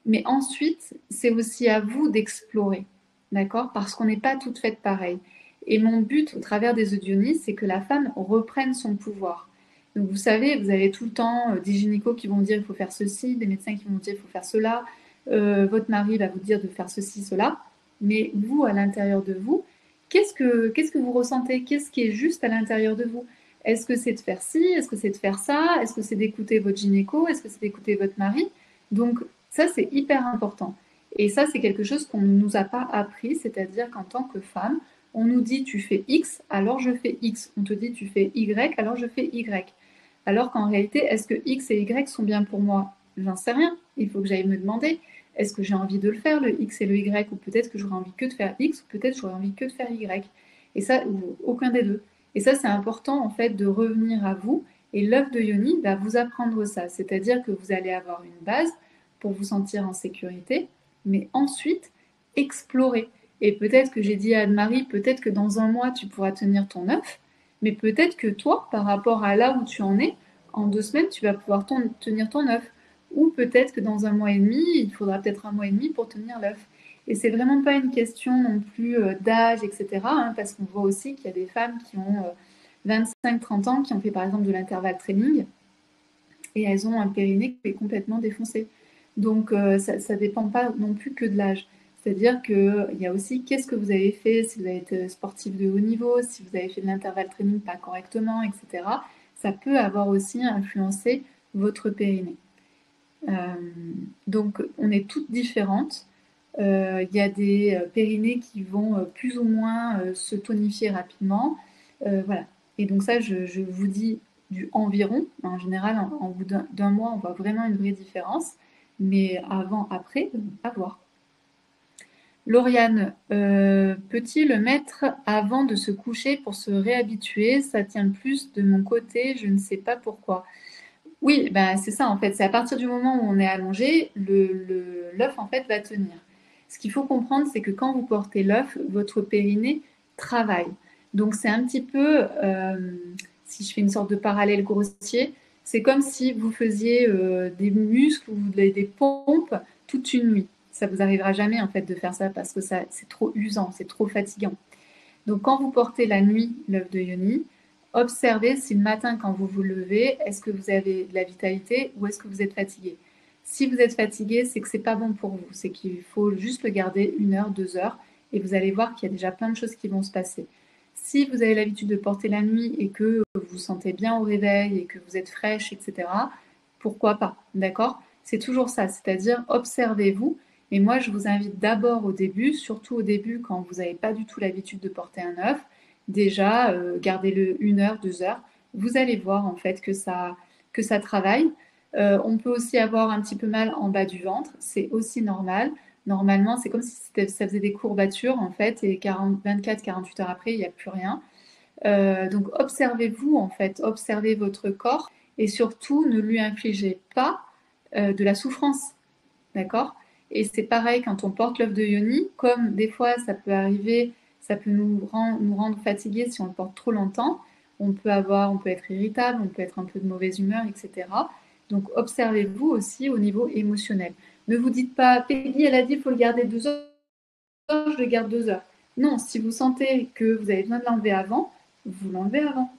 Mais ensuite, c'est aussi à vous d'explorer, d'accord? Parce qu'on n'est pas toutes faites pareilles. Et mon but, au travers des Dionys, c'est que la femme reprenne son pouvoir. Donc vous savez, vous avez tout le temps des gynécos qui vont dire il faut faire ceci, des médecins qui vont dire il faut faire cela, votre mari va vous dire de faire ceci, cela. Mais vous, à l'intérieur de vous, qu'est-ce que vous ressentez? Qu'est-ce qui est juste à l'intérieur de vous? Est-ce que c'est de faire ci? Est-ce que c'est de faire ça? Est-ce que c'est d'écouter votre gynéco? Est-ce que c'est d'écouter votre mari? Donc ça, c'est hyper important. Et ça, c'est quelque chose qu'on ne nous a pas appris, c'est-à-dire qu'en tant que femme, on nous dit tu fais X, alors je fais X. On te dit tu fais Y, alors je fais Y. Alors qu'en réalité, est-ce que X et Y sont bien pour moi? J'en sais rien. Il faut que j'aille me demander. Est-ce que j'ai envie de le faire, le X et le Y? Ou peut-être que j'aurais envie que de faire X, ou peut-être j'aurais envie que de faire Y. Et ça, ou aucun des deux. Et ça, c'est important en fait de revenir à vous. Et l'œuf de Yoni va vous apprendre ça. C'est-à-dire que vous allez avoir une base pour vous sentir en sécurité, mais ensuite, explorer. Et peut-être que j'ai dit à Anne-Marie, peut-être que dans un mois, tu pourras tenir ton œuf, mais peut-être que toi, par rapport à là où tu en es, en 2 semaines, tu vas pouvoir tenir ton œuf. Ou peut-être que dans un mois et demi, il faudra peut-être un mois et demi pour tenir l'œuf. Et c'est vraiment pas une question non plus d'âge, etc. Parce qu'on voit aussi qu'il y a des femmes qui ont 25-30 ans, qui ont fait par exemple de l'intervalle training, et elles ont un périnée qui est complètement défoncé. Donc ça ne dépend pas non plus que de l'âge. C'est-à-dire qu'il y a aussi qu'est-ce que vous avez fait, si vous avez été sportif de haut niveau, si vous avez fait de l'intervalle training pas correctement, etc. Ça peut avoir aussi influencé votre périnée. Euh, donc on est toutes différentes. Il y a des périnées qui vont plus ou moins se tonifier rapidement. Voilà. Et donc ça, je vous dis du environ. En général, en bout d'un mois, on voit vraiment une vraie différence. Mais avant, après, à voir. Lauriane, peut-il le mettre avant de se coucher pour se réhabituer? Ça tient plus de mon côté, je ne sais pas pourquoi. Oui, bah, c'est ça en fait. C'est à partir du moment où on est allongé, l'œuf en fait va tenir. Ce qu'il faut comprendre, c'est que quand vous portez l'œuf, votre périnée travaille. Donc c'est un petit peu, si je fais une sorte de parallèle grossier, c'est comme si vous faisiez des muscles ou des pompes toute une nuit. Ça vous arrivera jamais en fait de faire ça parce que ça, c'est trop usant, c'est trop fatigant. Donc quand vous portez la nuit l'œuf de Yoni, observez si le matin quand vous vous levez, est-ce que vous avez de la vitalité ou est-ce que vous êtes fatigué. Si vous êtes fatigué, c'est que c'est pas bon pour vous, c'est qu'il faut juste le garder 1 heure, 2 heures et vous allez voir qu'il y a déjà plein de choses qui vont se passer. Si vous avez l'habitude de porter la nuit et que vous vous sentez bien au réveil et que vous êtes fraîche, etc., pourquoi pas, d'accord? C'est toujours ça, c'est-à-dire observez-vous. Et moi, je vous invite d'abord au début, surtout au début quand vous n'avez pas du tout l'habitude de porter un œuf, déjà gardez-le 1 heure, 2 heures. Vous allez voir en fait que ça travaille. On peut aussi avoir un petit peu mal en bas du ventre, c'est aussi normal. Normalement, c'est comme si ça faisait des courbatures en fait, et 24-48 heures après, il n'y a plus rien. Donc observez-vous en fait, observez votre corps et surtout ne lui infligez pas de la souffrance, d'accord? Et c'est pareil quand on porte l'œuf de Yoni, comme des fois ça peut arriver, ça peut nous rendre fatigués si on le porte trop longtemps. On peut être irritable, on peut être un peu de mauvaise humeur, etc. Donc observez-vous aussi au niveau émotionnel. Ne vous dites pas, Peggy, elle a dit qu'il faut le garder 2 heures, je le garde 2 heures. Non, si vous sentez que vous avez besoin de l'enlever avant, vous l'enlevez avant.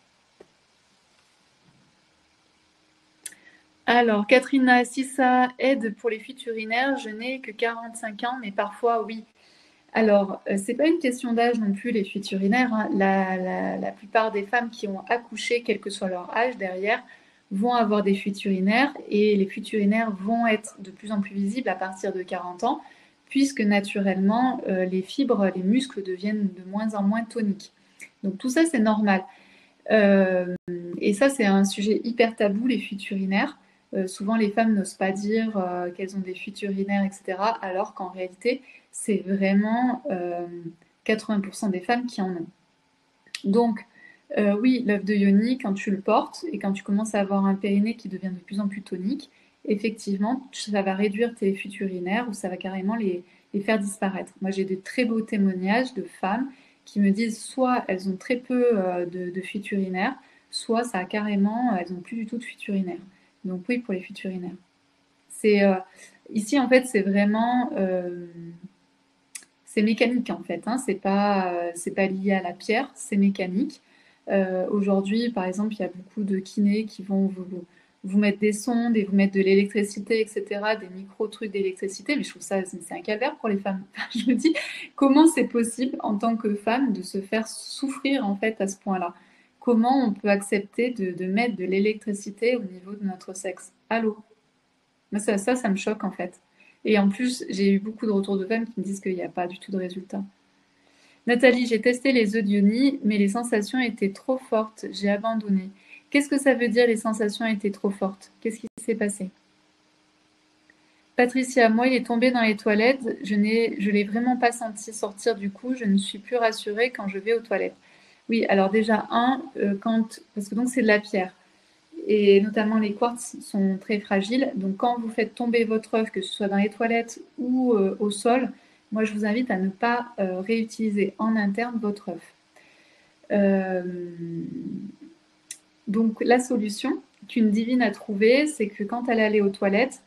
Alors, Katrina, si ça aide pour les fuites urinaires, je n'ai que 45 ans, mais parfois oui. Alors, c'est pas une question d'âge non plus, les fuites urinaires, hein. La plupart des femmes qui ont accouché, quel que soit leur âge derrière, vont avoir des fuites urinaires et les fuites urinaires vont être de plus en plus visibles à partir de 40 ans, puisque naturellement, les fibres, les muscles deviennent de moins en moins toniques. Donc tout ça, c'est normal. Et ça, c'est un sujet hyper tabou, les fuites urinaires. Souvent, les femmes n'osent pas dire qu'elles ont des fuites urinaires, etc. Alors qu'en réalité, c'est vraiment 80% des femmes qui en ont. Donc, oui, l'œuf de yoni, quand tu le portes et quand tu commences à avoir un périnée qui devient de plus en plus tonique, effectivement, ça va réduire tes fuites urinaires ou ça va carrément les faire disparaître. Moi, j'ai de très beaux témoignages de femmes qui me disent soit elles ont très peu de fuites urinaires, soit ça a carrément, elles n'ont plus du tout de fuites urinaires. Donc oui, pour les fuites urinaires. C'est ici en fait, c'est vraiment c'est mécanique en fait, hein. C'est pas lié à la pierre, c'est mécanique. Aujourd'hui, par exemple, il y a beaucoup de kinés qui vont vous mettre des sondes et vous mettre de l'électricité, etc., des micro-trucs d'électricité. Mais je trouve ça, c'est un calvaire pour les femmes. Je me dis, comment c'est possible en tant que femme de se faire souffrir en fait à ce point-là? Comment on peut accepter de mettre de l'électricité au niveau de notre sexe? Allô? Moi, ça me choque en fait. Et en plus, j'ai eu beaucoup de retours de femmes qui me disent qu'il n'y a pas du tout de résultat. Nathalie, j'ai testé les œufs d'Ioni, mais les sensations étaient trop fortes. J'ai abandonné. Qu'est-ce que ça veut dire les sensations étaient trop fortes? Qu'est-ce qui s'est passé? Patricia, moi, il est tombé dans les toilettes. Je l'ai vraiment pas senti sortir du coup. Je ne suis plus rassurée quand je vais aux toilettes. Oui, alors déjà, parce que donc c'est de la pierre. Et notamment les quartz sont très fragiles. Donc quand vous faites tomber votre œuf, que ce soit dans les toilettes ou au sol, moi je vous invite à ne pas réutiliser en interne votre œuf. Euh, donc la solution qu'une divine a trouvée, c'est que quand elle allait aux toilettes,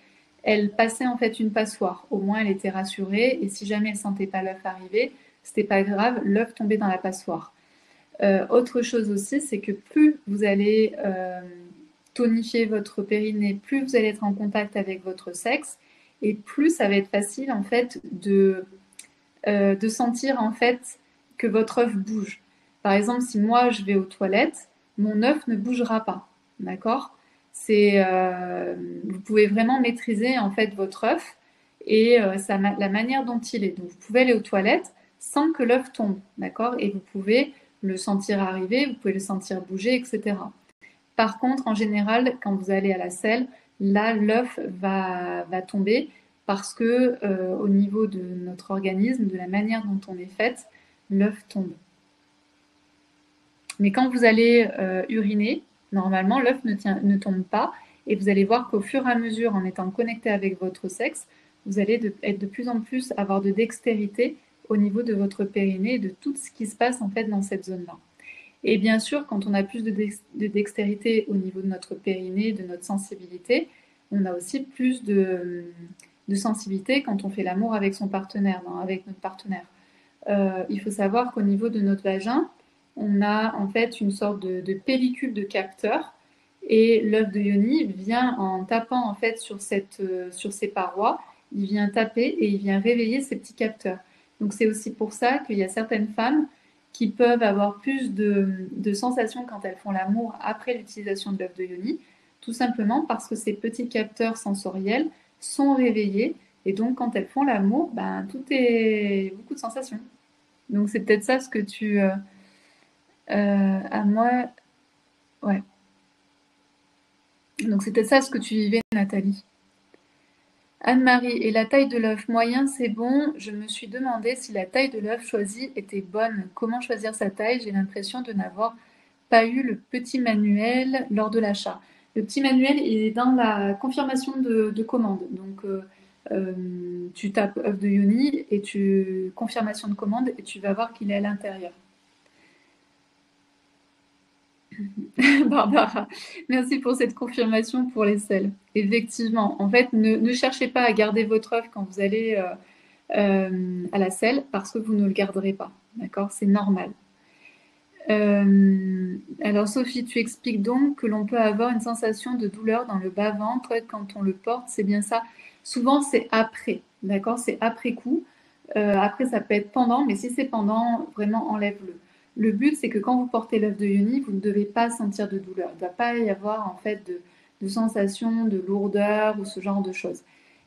elle passait en fait une passoire. Au moins elle était rassurée et si jamais elle sentait pas l'œuf arriver, c'était pas grave, l'œuf tombait dans la passoire. Autre chose aussi, c'est que plus vous allez tonifier votre périnée, plus vous allez être en contact avec votre sexe et plus ça va être facile en fait de sentir en fait que votre œuf bouge. Par exemple, si moi je vais aux toilettes, mon œuf ne bougera pas, d'accord? Vous pouvez vraiment maîtriser en fait votre œuf et la manière dont il est. Donc vous pouvez aller aux toilettes sans que l'œuf tombe, d'accord? Et vous pouvez le sentir arriver, vous pouvez le sentir bouger, etc. Par contre, en général, quand vous allez à la selle, là, l'œuf va tomber parce que au niveau de notre organisme, de la manière dont on est faite, l'œuf tombe. Mais quand vous allez uriner, normalement, l'œuf ne tombe pas et vous allez voir qu'au fur et à mesure, en étant connecté avec votre sexe, vous allez être de plus en plus avoir de dextérité au niveau de votre périnée et de tout ce qui se passe en fait dans cette zone-là. Et bien sûr, quand on a plus de dextérité au niveau de notre périnée, de notre sensibilité, on a aussi plus de sensibilité quand on fait l'amour avec son partenaire, avec notre partenaire. Il faut savoir qu'au niveau de notre vagin, on a en fait une sorte de pellicule de capteur et l'œuf de yoni vient en tapant en fait sur ces parois, il vient taper et il vient réveiller ces petits capteurs. Donc c'est aussi pour ça qu'il y a certaines femmes qui peuvent avoir plus de sensations quand elles font l'amour après l'utilisation de l'œuf de yoni, tout simplement parce que ces petits capteurs sensoriels sont réveillés et donc quand elles font l'amour, ben, tout est beaucoup de sensations. Donc c'est peut-être ça ce que à moi, ouais. Donc c'est peut-être ça ce que tu vivais, Nathalie. Anne-Marie, et la taille de l'œuf moyen, c'est bon. Je me suis demandé si la taille de l'œuf choisie était bonne. Comment choisir sa taille? J'ai l'impression de n'avoir pas eu le petit manuel lors de l'achat. Le petit manuel il est dans la confirmation de commande. Donc tu tapes œuf de yoni et tu confirmation de commande et tu vas voir qu'il est à l'intérieur. Barbara, merci pour cette confirmation pour les selles. Effectivement, en fait, ne cherchez pas à garder votre œuf quand vous allez à la selle parce que vous ne le garderez pas. D'accord? C'est normal. Alors Sophie, tu expliques donc que l'on peut avoir une sensation de douleur dans le bas-ventre quand on le porte, c'est bien ça. Souvent c'est après, d'accord? C'est après coup. Après ça peut être pendant, mais si c'est pendant, vraiment enlève-le. Le but c'est que quand vous portez l'œuf de yoni, vous ne devez pas sentir de douleur. Il ne doit pas y avoir en fait de sensation, de lourdeur ou ce genre de choses.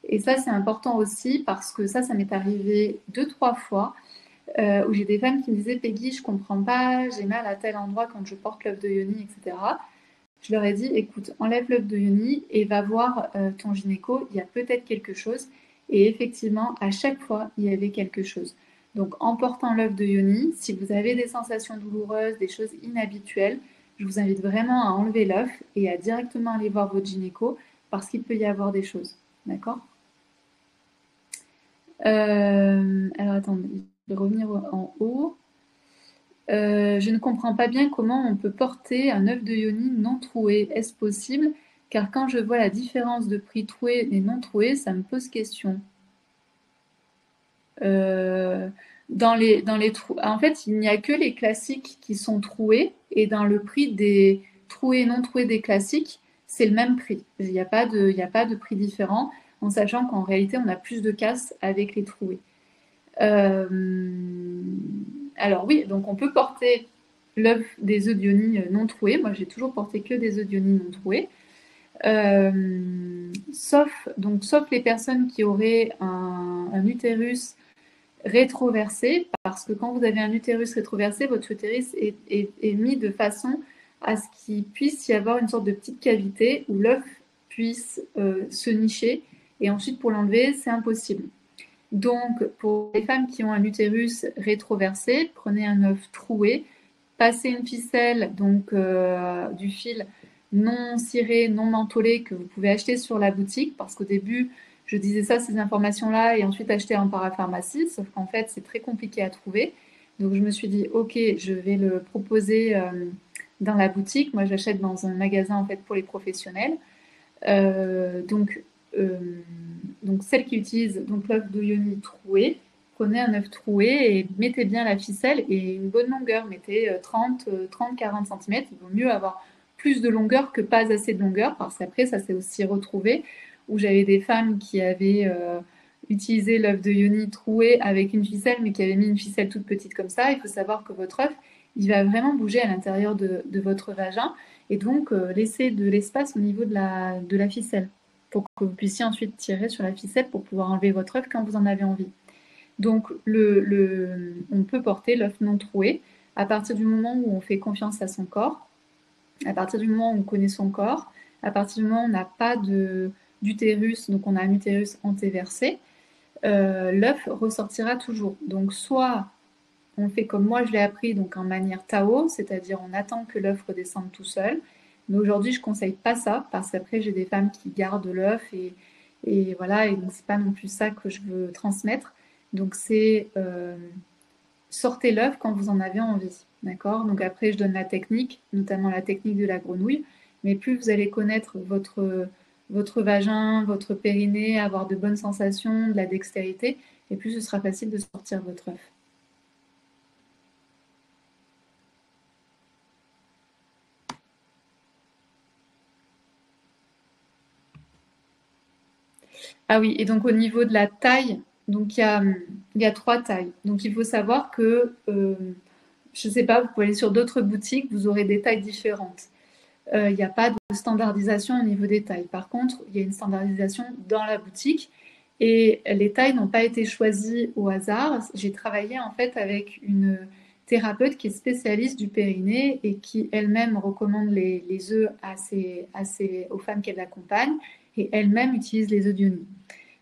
Et ça c'est important aussi parce que ça m'est arrivé 2-3 fois où j'ai des femmes qui me disaient Peggy, je comprends pas, j'ai mal à tel endroit quand je porte l'œuf de yoni, etc. Je leur ai dit, écoute, enlève l'œuf de yoni et va voir ton gynéco, il y a peut-être quelque chose. Et effectivement, à chaque fois, il y avait quelque chose. Donc, en portant l'œuf de yoni, si vous avez des sensations douloureuses, des choses inhabituelles, je vous invite vraiment à enlever l'œuf et à directement aller voir votre gynéco parce qu'il peut y avoir des choses. D'accord? Alors, attendez, je vais revenir en haut. Je ne comprends pas bien comment on peut porter un œuf de yoni non troué. Est-ce possible? Car quand je vois la différence de prix troué et non troué, ça me pose question. Euh, dans les trous, en fait, il n'y a que les classiques qui sont troués et dans le prix des troués et non troués des classiques, c'est le même prix. Il n'y a pas de prix différent, en sachant qu'en réalité, on a plus de casse avec les troués. Euh, alors oui, donc on peut porter l'œuf des œufs d'Ioni non troués. Moi, j'ai toujours porté que des œufs d'Ioni non troués. Sauf les personnes qui auraient un utérus rétroversé, parce que quand vous avez un utérus rétroversé, votre utérus est mis de façon à ce qu'il puisse y avoir une sorte de petite cavité où l'œuf puisse se nicher, et ensuite pour l'enlever, c'est impossible. Donc, pour les femmes qui ont un utérus rétroversé, prenez un œuf troué, passez une ficelle, donc du fil non ciré, non mentholé que vous pouvez acheter sur la boutique, parce qu'au début, je disais ça, ces informations-là, et ensuite acheter en parapharmacie, sauf qu'en fait, c'est très compliqué à trouver. Donc, je me suis dit, ok, je vais le proposer dans la boutique. Moi, j'achète dans un magasin en fait pour les professionnels. Euh, donc, euh, donc, celle qui utilise donc l'œuf de yoni troué, prenez un œuf troué et mettez bien la ficelle et une bonne longueur. Mettez 30-40 cm. Il vaut mieux avoir plus de longueur que pas assez de longueur parce qu'après, ça s'est aussi retrouvé où j'avais des femmes qui avaient utilisé l'œuf de yoni troué avec une ficelle mais qui avaient mis une ficelle toute petite comme ça. Il faut savoir que votre œuf, il va vraiment bouger à l'intérieur de votre vagin et donc laisser de l'espace au niveau de la ficelle pour que vous puissiez ensuite tirer sur la ficelle pour pouvoir enlever votre œuf quand vous en avez envie. Donc on peut porter l'œuf non troué à partir du moment où on fait confiance à son corps, à partir du moment où on connaît son corps, à partir du moment où on n'a pas d'utérus, donc on a un utérus antéversé, l'œuf ressortira toujours. Donc soit on fait comme moi je l'ai appris, donc en manière Tao, c'est-à-dire on attend que l'œuf redescende tout seul. Mais aujourd'hui, je ne conseille pas ça parce qu'après, j'ai des femmes qui gardent l'œuf et voilà, et donc c'est pas non plus ça que je veux transmettre. Donc c'est sortez l'œuf quand vous en avez envie, d'accord? Donc après, je donne la technique, notamment la technique de la grenouille. Mais plus vous allez connaître votre vagin, votre périnée, avoir de bonnes sensations, de la dextérité, et plus ce sera facile de sortir votre œuf. Ah oui, et donc au niveau de la taille, donc il y a trois tailles. Donc il faut savoir que, je ne sais pas, vous pouvez aller sur d'autres boutiques, vous aurez des tailles différentes. Il n'y a pas de standardisation au niveau des tailles. Par contre, il y a une standardisation dans la boutique et les tailles n'ont pas été choisies au hasard. J'ai travaillé en fait avec une thérapeute qui est spécialiste du périnée et qui elle-même recommande les œufs aux femmes qu'elle accompagne et elle-même utilise les œufs d'Ioni.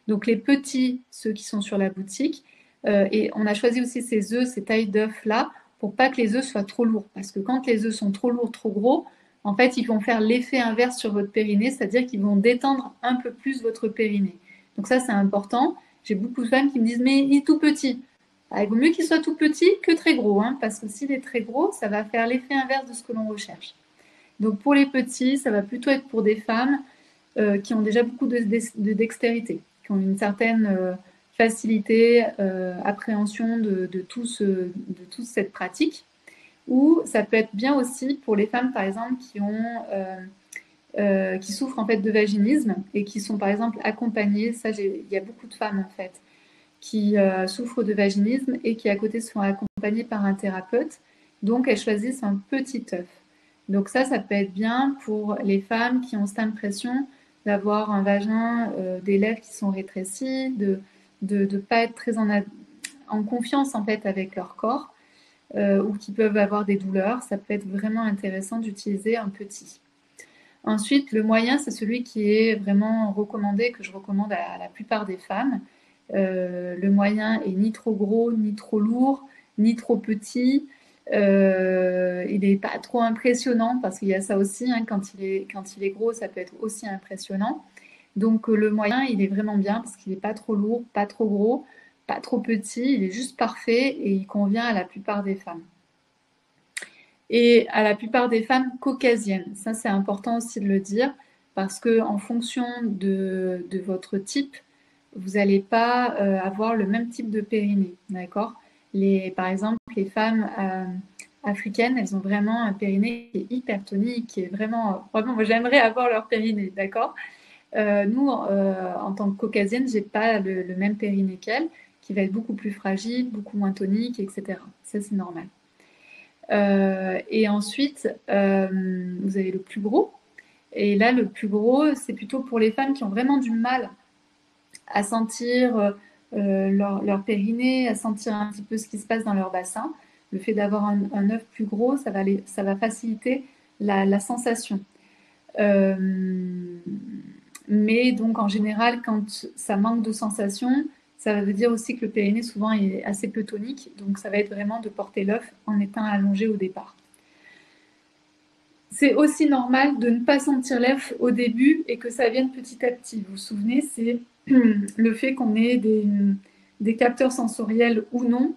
Donc les petits, ceux qui sont sur la boutique, et on a choisi aussi ces œufs, ces tailles d'œufs là, pour pas que les œufs soient trop lourds. Parce que quand les œufs sont trop lourds, trop gros, en fait, ils vont faire l'effet inverse sur votre périnée, c'est-à-dire qu'ils vont détendre un peu plus votre périnée. Donc ça, c'est important. J'ai beaucoup de femmes qui me disent, mais il est tout petit. Ah, il vaut mieux qu'il soit tout petit que très gros, hein, parce que s'il est très gros, ça va faire l'effet inverse de ce que l'on recherche. Donc pour les petits, ça va plutôt être pour des femmes qui ont déjà beaucoup de dextérité, qui ont une certaine facilité, appréhension de toute cette pratique. Ou ça peut être bien aussi pour les femmes, par exemple, qui souffrent en fait de vaginisme et qui sont par exemple accompagnées. Ça, il y a beaucoup de femmes en fait qui souffrent de vaginisme et qui à côté sont accompagnées par un thérapeute. Donc elles choisissent un petit œuf. Donc ça peut être bien pour les femmes qui ont cette impression d'avoir un vagin, des lèvres qui sont rétrécies, de ne pas être très en confiance en fait avec leur corps, ou qui peuvent avoir des douleurs. Ça peut être vraiment intéressant d'utiliser un petit. Ensuite, le moyen, c'est celui qui est vraiment recommandé, que je recommande à la plupart des femmes. Le moyen est ni trop gros, ni trop lourd, ni trop petit. Il n'est pas trop impressionnant parce qu'il y a ça aussi, hein, quand il est gros, ça peut être aussi impressionnant. Donc le moyen, il est vraiment bien parce qu'il n'est pas trop lourd, pas trop gros, pas trop petit, il est juste parfait et il convient à la plupart des femmes. Et à la plupart des femmes caucasiennes. Ça, c'est important aussi de le dire parce que en fonction de votre type, vous n'allez pas avoir le même type de périnée, d'accord? Par exemple, les femmes africaines, elles ont vraiment un périnée qui est hyper tonique, qui est vraiment, moi j'aimerais avoir leur périnée, d'accord? Nous, en tant que caucasienne, j'ai pas le même périnée qu'elle, qui va être beaucoup plus fragile, beaucoup moins tonique, etc. Ça, c'est normal. Et ensuite, vous avez le plus gros. Et là, le plus gros, c'est plutôt pour les femmes qui ont vraiment du mal à sentir leur périnée, à sentir un petit peu ce qui se passe dans leur bassin. Le fait d'avoir un œuf plus gros, ça va faciliter la sensation. Mais donc, en général, quand ça manque de sensation, ça veut dire aussi que le périnée, souvent, est assez peu tonique. Donc, ça va être vraiment de porter l'œuf en étant allongé au départ. C'est aussi normal de ne pas sentir l'œuf au début et que ça vienne petit à petit. Vous vous souvenez, c'est le fait qu'on ait des capteurs sensoriels ou non.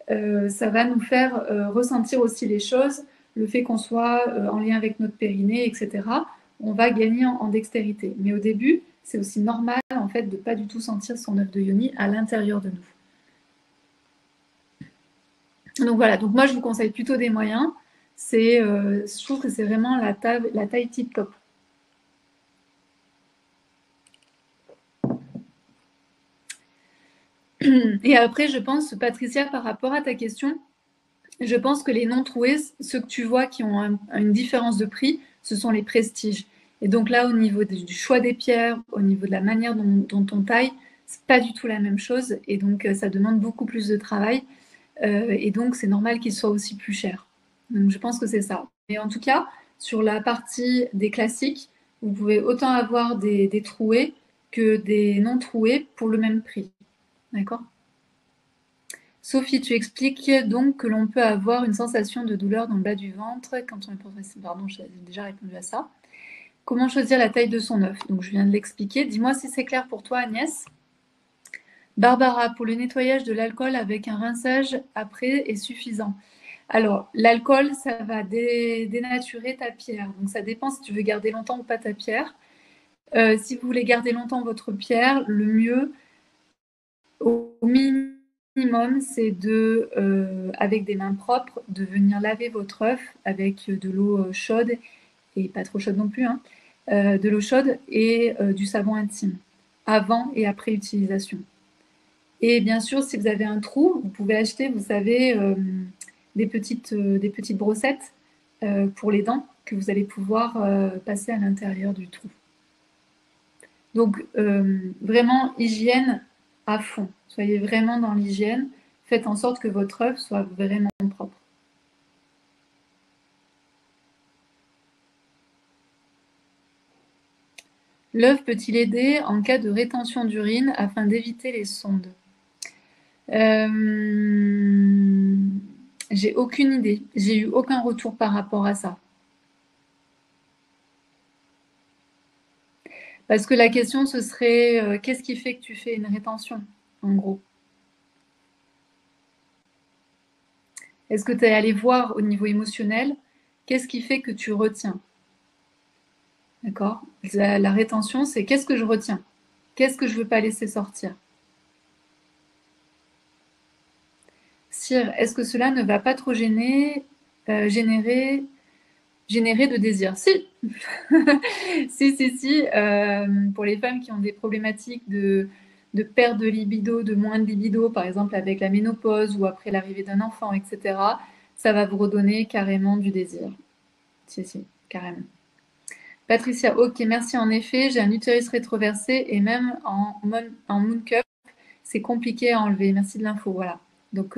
Ça va nous faire ressentir aussi les choses. Le fait qu'on soit en lien avec notre périnée, etc. On va gagner en dextérité. Mais au début, c'est aussi normal en fait de pas du tout sentir son œuf de yoni à l'intérieur de nous. Donc voilà. Donc moi, je vous conseille plutôt des moyens. Je trouve que c'est vraiment la taille tip top. Et après, je pense, Patricia, par rapport à ta question, je pense que les non troués, ceux que tu vois qui ont une différence de prix, ce sont les prestiges. Et donc là, au niveau du choix des pierres, au niveau de la manière dont on taille, c'est pas du tout la même chose. Et donc, ça demande beaucoup plus de travail. Et donc, c'est normal qu'ils soient aussi plus chers. Donc, je pense que c'est ça. Mais en tout cas, sur la partie des classiques, vous pouvez autant avoir des troués que des non troués pour le même prix. D'accord? Sophie, tu expliques donc que l'on peut avoir une sensation de douleur dans le bas du ventre quand on est progressif. Pardon, j'ai déjà répondu à ça. Comment choisir la taille de son œuf? Donc, je viens de l'expliquer. Dis-moi si c'est clair pour toi, Agnès. Barbara, pour le nettoyage de l'alcool avec un rinçage après est suffisant. Alors, l'alcool, ça va dénaturer ta pierre. Donc, ça dépend si tu veux garder longtemps ou pas ta pierre. Si vous voulez garder longtemps votre pierre, le mieux, au minimum, c'est avec des mains propres, de venir laver votre œuf avec de l'eau chaude, et pas trop chaude non plus, hein, de l'eau chaude et du savon intime, avant et après utilisation. Et bien sûr, si vous avez un trou, vous pouvez acheter, vous savez, des petites brossettes pour les dents que vous allez pouvoir passer à l'intérieur du trou. Donc, vraiment, hygiène à fond. Soyez vraiment dans l'hygiène. Faites en sorte que votre œuf soit vraiment propre. L'œuf peut-il aider en cas de rétention d'urine afin d'éviter les sondes? J'ai aucune idée. J'ai eu aucun retour par rapport à ça. Parce que la question, ce serait qu'est-ce qui fait que tu fais une rétention, en gros? Est-ce que tu es allé voir au niveau émotionnel qu'est-ce qui fait que tu retiens? D'accord? La rétention, c'est qu'est-ce que je retiens? Qu'est-ce que je veux pas laisser sortir? Sire, est-ce que cela ne va pas trop générer de désir? Si, si. Pour les femmes qui ont des problématiques de perte de libido, de moins de libido, par exemple avec la ménopause ou après l'arrivée d'un enfant, etc., ça va vous redonner carrément du désir. Si, carrément. Patricia, ok, merci. En effet, j'ai un utérus rétroversé et même en moon cup, c'est compliqué à enlever. Merci de l'info. Voilà. Donc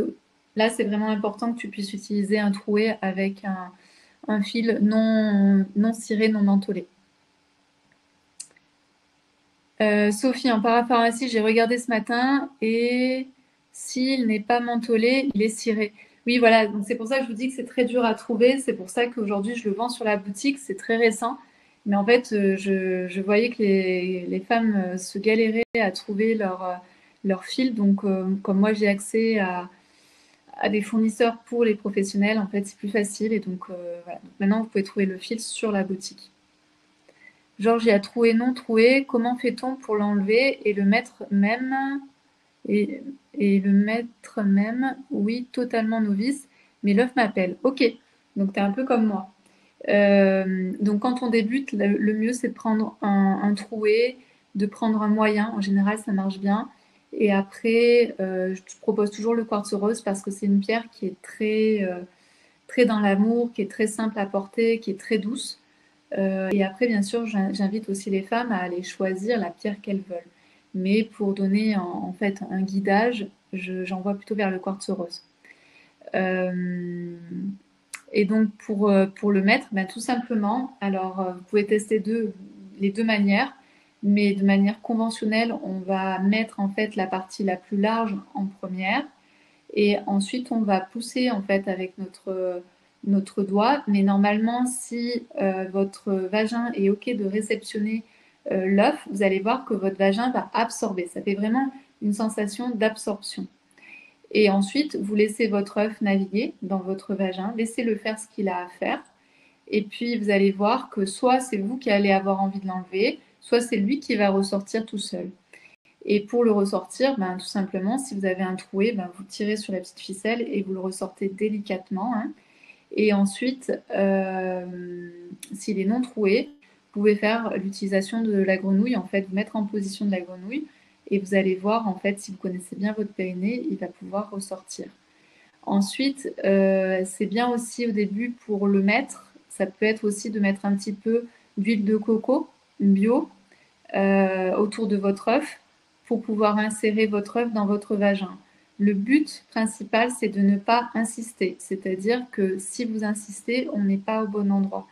là, c'est vraiment important que tu puisses utiliser un troué avec un fil non ciré, non mentholé. Sophie, en parapharmacie, j'ai regardé ce matin et s'il n'est pas mentholé, il est ciré. Oui, voilà, donc c'est pour ça que je vous dis que c'est très dur à trouver. C'est pour ça qu'aujourd'hui, je le vends sur la boutique. C'est très récent. Mais en fait, je voyais que les femmes se galéraient à trouver leur fil. Donc, comme moi, j'ai accès à des fournisseurs pour les professionnels, en fait, c'est plus facile. Et donc, voilà. Donc, maintenant, vous pouvez trouver le fil sur la boutique. Georgia, troué, non troué, comment fait-on pour l'enlever et le mettre même et, et le mettre même, oui, totalement novice, mais l'œuf m'appelle. Ok, donc tu es un peu comme moi. Donc quand on débute, le mieux c'est de prendre un troué, de prendre un moyen, en général ça marche bien. Et après, je te propose toujours le quartz rose parce que c'est une pierre qui est très dans l'amour, qui est très simple à porter, qui est très douce. Et après, bien sûr, j'invite aussi les femmes à aller choisir la pierre qu'elles veulent. Mais pour donner en fait un guidage, j'envoie plutôt vers le quartz rose. Euh, et donc pour le mettre, ben, tout simplement, alors vous pouvez tester les deux manières, mais de manière conventionnelle, on va mettre en fait la partie la plus large en première et ensuite, on va pousser en fait avec notre doigt. Mais normalement, si votre vagin est OK de réceptionner l'œuf, vous allez voir que votre vagin va absorber. Ça fait vraiment une sensation d'absorption. Et ensuite, vous laissez votre œuf naviguer dans votre vagin, laissez-le faire ce qu'il a à faire. Et puis, vous allez voir que soit c'est vous qui allez avoir envie de l'enlever, soit c'est lui qui va ressortir tout seul. Et pour le ressortir, ben, tout simplement, si vous avez un troué, ben, vous tirez sur la petite ficelle et vous le ressortez délicatement, hein. Et ensuite, s'il est non troué, vous pouvez faire l'utilisation de la grenouille, en fait, vous mettre en position de la grenouille et vous allez voir, en fait, si vous connaissez bien votre périnée, il va pouvoir ressortir. Ensuite, c'est bien aussi au début pour le mettre, ça peut être aussi de mettre un petit peu d'huile de coco bio autour de votre œuf pour pouvoir insérer votre œuf dans votre vagin. Le but principal, c'est de ne pas insister. C'est-à-dire que si vous insistez, on n'est pas au bon endroit.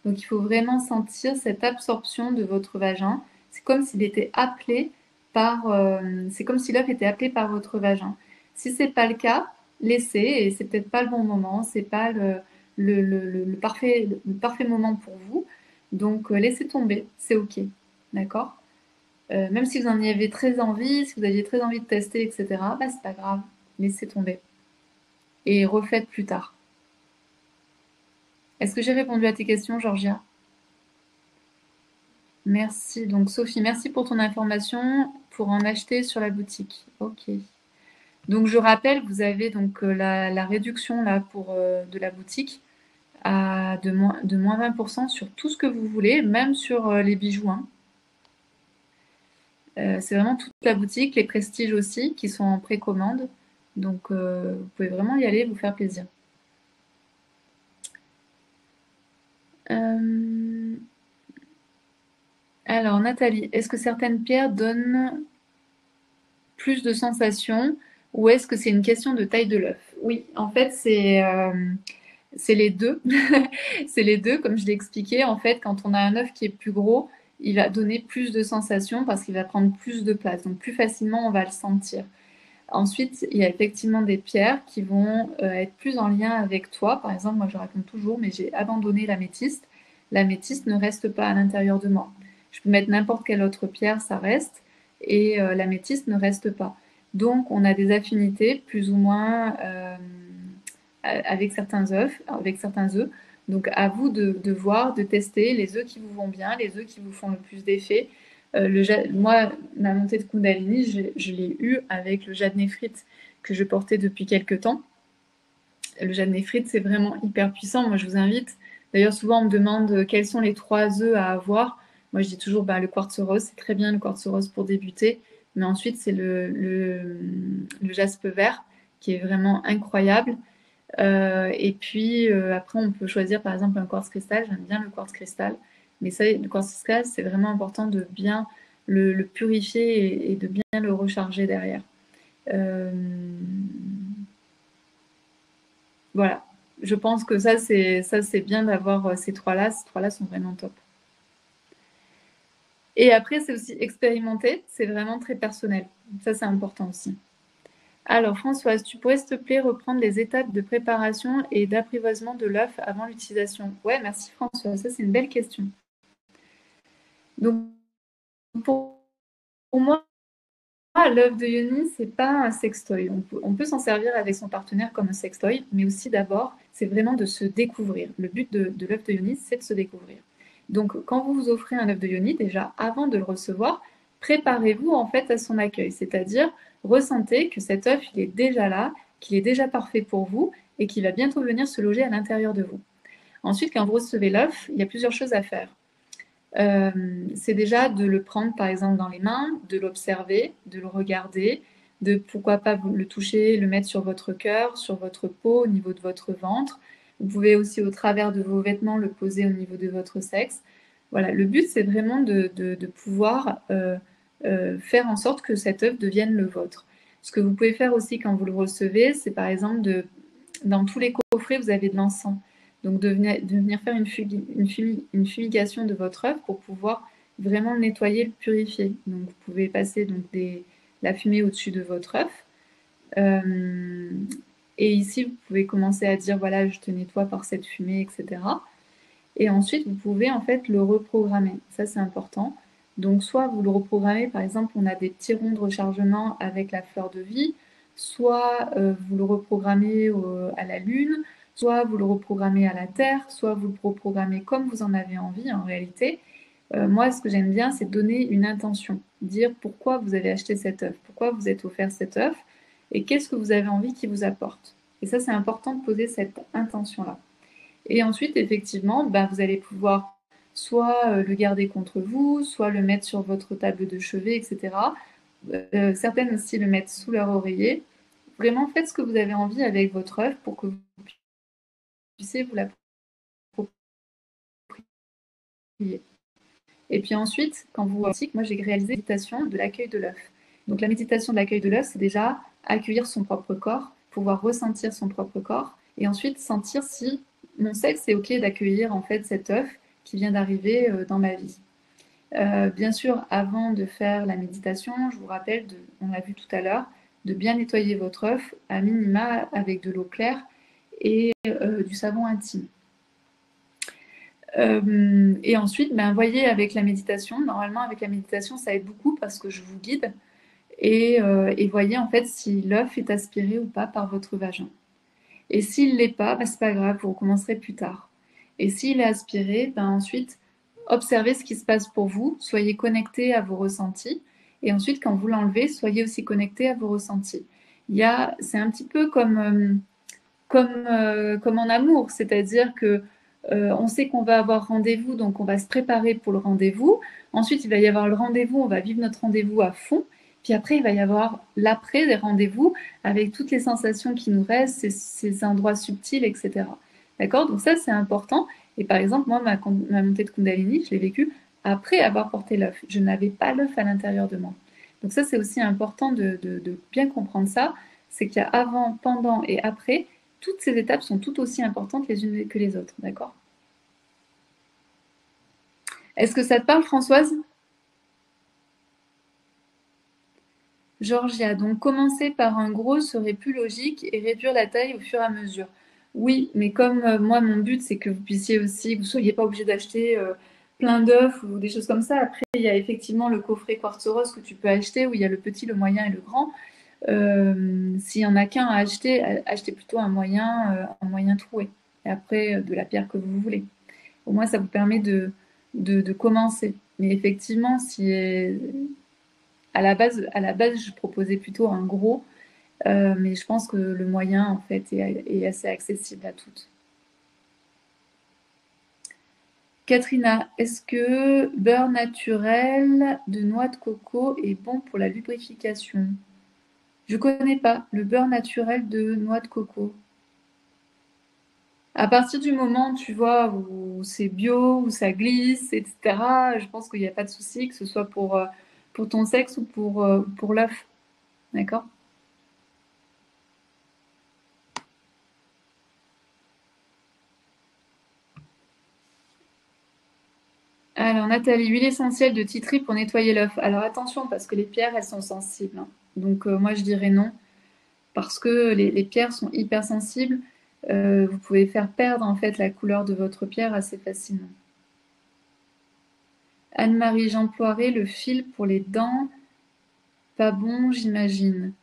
Donc il faut vraiment sentir cette absorption de votre vagin. C'est comme s'il était appelé c'est comme si l'œuf était appelé par votre vagin. Si c'est pas le cas, laissez, et c'est peut-être pas le bon moment, c'est pas le parfait moment pour vous. Donc laissez tomber, c'est ok. D'accord? Même si vous en y avez très envie, si vous aviez très envie de tester, etc., bah, c'est pas grave, laissez tomber. Et refaites plus tard. Est-ce que j'ai répondu à tes questions, Georgia? Merci. Donc, Sophie, merci pour ton information pour en acheter sur la boutique. Ok. Donc, je rappelle, vous avez donc la réduction là de la boutique de moins 20% sur tout ce que vous voulez, même sur les bijoux, hein. C'est vraiment toute la boutique, les prestiges aussi, qui sont en précommande. Donc, vous pouvez vraiment y aller, vous faire plaisir. Euh, Alors, Nathalie, est-ce que certaines pierres donnent plus de sensations ou est-ce que c'est une question de taille de l'œuf? Oui, en fait, c'est les deux. C'est les deux, comme je l'ai expliqué. En fait, quand on a un œuf qui est plus gros, il va donner plus de sensations parce qu'il va prendre plus de place. Donc, plus facilement, on va le sentir. Ensuite, il y a effectivement des pierres qui vont être plus en lien avec toi. Par exemple, moi je raconte toujours, mais j'ai abandonné l'améthyste. L'améthyste ne reste pas à l'intérieur de moi. Je peux mettre n'importe quelle autre pierre, ça reste, et l'améthyste ne reste pas. Donc, on a des affinités plus ou moins avec certains œufs, avec certains œufs. Donc, à vous de voir, de tester les œufs qui vous vont bien, les œufs qui vous font le plus d'effet. Moi, ma montée de Kundalini, je l'ai eue avec le jade néphrite que je portais depuis quelques temps. Le jade néphrite, c'est vraiment hyper puissant. Moi, je vous invite. D'ailleurs, souvent, on me demande quels sont les 3 œufs à avoir. Moi, je dis toujours, bah, le quartz rose, c'est très bien le quartz rose pour débuter. Mais ensuite, c'est le jaspe vert qui est vraiment incroyable. Et puis après, on peut choisir par exemple un quartz cristal. J'aime bien le quartz cristal. Mais ça, le quartz cristal, c'est vraiment important de bien le purifier et de bien le recharger derrière. Euh, voilà. Je pense que ça c'est bien d'avoir ces trois-là. Ces trois-là sont vraiment top. Et après, c'est aussi expérimenter, c'est vraiment très personnel. Ça, c'est important aussi. Alors, Françoise, tu pourrais, s'il te plaît, reprendre les étapes de préparation et d'apprivoisement de l'œuf avant l'utilisation? Ouais, merci Françoise, ça c'est une belle question. Donc, pour moi, l'œuf de Yoni, c'est pas un sextoy. On peut s'en servir avec son partenaire comme un sextoy, mais aussi d'abord, c'est vraiment de se découvrir. Le but de l'œuf de Yoni, c'est de se découvrir. Donc, quand vous vous offrez un œuf de Yoni, déjà, avant de le recevoir, préparez-vous en fait à son accueil. C'est-à-dire, ressentez que cet œuf, il est déjà là, qu'il est déjà parfait pour vous et qu'il va bientôt venir se loger à l'intérieur de vous. Ensuite, quand vous recevez l'œuf, il y a plusieurs choses à faire. C'est déjà de le prendre par exemple dans les mains, de l'observer, de le regarder, de pourquoi pas le toucher, le mettre sur votre cœur, sur votre peau, au niveau de votre ventre. Vous pouvez aussi au travers de vos vêtements le poser au niveau de votre sexe. Voilà, le but c'est vraiment de pouvoir faire en sorte que cet œuf devienne le vôtre. Ce que vous pouvez faire aussi quand vous le recevez, c'est par exemple dans tous les coffrets, vous avez de l'encens. Donc de venir faire une fumigation de votre œuf pour pouvoir vraiment le nettoyer, le purifier. Donc vous pouvez passer la fumée au-dessus de votre œuf. Et ici, vous pouvez commencer à dire, voilà, je te nettoie par cette fumée, etc. Et ensuite, vous pouvez en fait le reprogrammer. Ça, c'est important. Donc, soit vous le reprogrammez, par exemple, on a des petits ronds de rechargement avec la fleur de vie, soit vous le reprogrammez à la lune, soit vous le reprogrammez à la terre, soit vous le reprogrammez comme vous en avez envie en réalité. Moi, ce que j'aime bien, c'est donner une intention, dire pourquoi vous avez acheté cet œuf, pourquoi vous êtes offert cet œuf, et qu'est-ce que vous avez envie qu'il vous apporte. Et ça, c'est important de poser cette intention-là. Et ensuite, effectivement, bah, vous allez pouvoir soit le garder contre vous, soit le mettre sur votre table de chevet, etc. Certaines aussi le mettent sous leur oreiller. Vraiment, faites ce que vous avez envie avec votre œuf pour que vous puissiez vous l'approprier. Et puis ensuite, quand vous moi j'ai réalisé la méditation de l'accueil de l'œuf. Donc la méditation de l'accueil de l'œuf, c'est déjà accueillir son propre corps, pouvoir ressentir son propre corps, et ensuite sentir si mon sexe est ok d'accueillir en fait cet œuf qui vient d'arriver dans ma vie. Bien sûr, avant de faire la méditation, je vous rappelle, on l'a vu tout à l'heure, de bien nettoyer votre œuf à minima avec de l'eau claire et du savon intime. Et ensuite, ben, voyez avec la méditation, normalement avec la méditation ça aide beaucoup parce que je vous guide et voyez en fait si l'œuf est aspiré ou pas par votre vagin. Et s'il ne l'est pas, ben, c'est pas grave, vous recommencerez plus tard. Et s'il est aspiré, ben, ensuite observez ce qui se passe pour vous, soyez connecté à vos ressentis et ensuite quand vous l'enlevez, soyez aussi connecté à vos ressentis. C'est un petit peu comme en amour, c'est-à-dire que on sait qu'on va avoir rendez-vous, donc on va se préparer pour le rendez-vous. Ensuite, il va y avoir le rendez-vous, on va vivre notre rendez-vous à fond. Puis après, il va y avoir l'après des rendez-vous avec toutes les sensations qui nous restent, ces endroits subtils, etc. D'accord? Donc ça, c'est important. Et par exemple, moi, ma montée de Kundalini, je l'ai vécue après avoir porté l'œuf. Je n'avais pas l'œuf à l'intérieur de moi. Donc ça, c'est aussi important de bien comprendre ça. C'est qu'il y a avant, pendant et après. Toutes ces étapes sont tout aussi importantes les unes que les autres, d'accord? Est-ce que ça te parle, Françoise? Georgia, donc commencer par un gros serait plus logique et réduire la taille au fur et à mesure. Oui, mais comme moi, mon but, c'est que vous puissiez aussi, que vous ne soyez pas obligé d'acheter plein d'œufs ou des choses comme ça. Après, il y a effectivement le coffret Quartz Rose que tu peux acheter où il y a le petit, le moyen et le grand. S'il y en a qu'un à acheter, achetez plutôt un moyen troué. Et après, de la pierre que vous voulez. Au moins, ça vous permet de commencer. Mais effectivement, si à la base, je proposais plutôt un gros, mais je pense que le moyen, en fait, est assez accessible à toutes. Katrina, est-ce que beurre naturel de noix de coco est bon pour la lubrification? Je connais pas le beurre naturel de noix de coco. À partir du moment, tu vois, où c'est bio, où ça glisse, etc., je pense qu'il n'y a pas de souci, que ce soit pour ton sexe ou pour l'œuf. D'accord? Alors, Nathalie, huile essentielle de titri pour nettoyer l'œuf. Alors, attention, parce que les pierres, elles sont sensibles, hein. Donc, moi, je dirais non, parce que les pierres sont hypersensibles. Vous pouvez faire perdre, en fait, la couleur de votre pierre assez facilement. Anne-Marie, j'emploierai le fil pour les dents. Pas bon, j'imagine.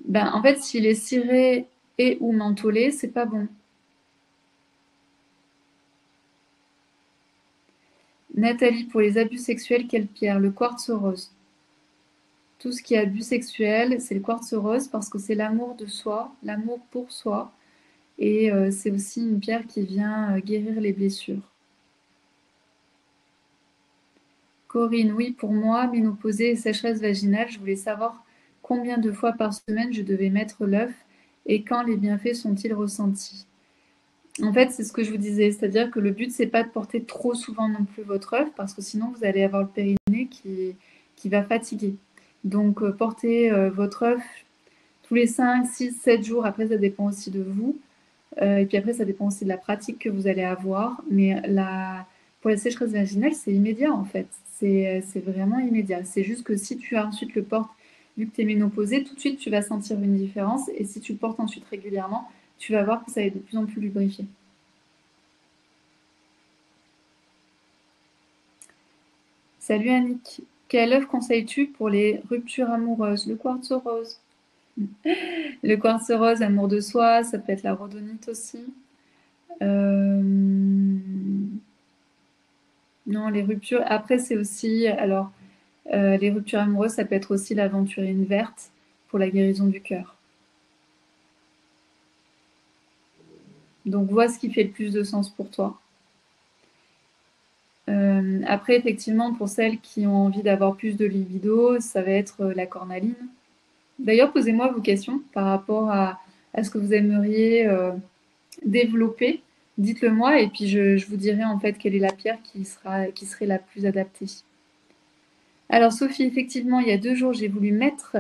Ben, en fait, s'il est ciré et ou mentholé, c'est pas bon. Nathalie, pour les abus sexuels, quelle pierre? Le quartz rose. Tout ce qui est abus sexuel, c'est le quartz rose parce que c'est l'amour de soi, l'amour pour soi. Et c'est aussi une pierre qui vient guérir les blessures. Corinne, oui, pour moi, ménopausée et sécheresse vaginale, je voulais savoir combien de fois par semaine je devais mettre l'œuf et quand les bienfaits sont-ils ressentis. En fait, c'est ce que je vous disais, c'est-à-dire que le but, c'est pas de porter trop souvent non plus votre œuf, parce que sinon vous allez avoir le périnée qui va fatiguer. Donc, portez votre œuf tous les 5, 6, 7 jours. Après, ça dépend aussi de vous. Et puis après, ça dépend aussi de la pratique que vous allez avoir. Mais pour la sécheresse vaginale, c'est immédiat en fait. C'est vraiment immédiat. C'est juste que si tu ensuite le portes, vu que tu es ménopausée, tout de suite tu vas sentir une différence. Et si tu le portes ensuite régulièrement, tu vas voir que ça va être de plus en plus lubrifié. Salut Annick. Quel œuf conseilles-tu pour les ruptures amoureuses? Le quartz rose. Le quartz rose, amour de soi, ça peut être la rhodonite aussi. Euh, Non, les ruptures. Après, c'est aussi. Alors, les ruptures amoureuses, ça peut être aussi l'aventurine verte pour la guérison du cœur. Donc, vois ce qui fait le plus de sens pour toi. Après, effectivement, pour celles qui ont envie d'avoir plus de libido, ça va être la cornaline. D'ailleurs, posez-moi vos questions par rapport à ce que vous aimeriez développer. Dites-le moi et puis je vous dirai en fait quelle est la pierre qui serait la plus adaptée. Alors, Sophie, effectivement, il y a 2 jours, j'ai voulu mettre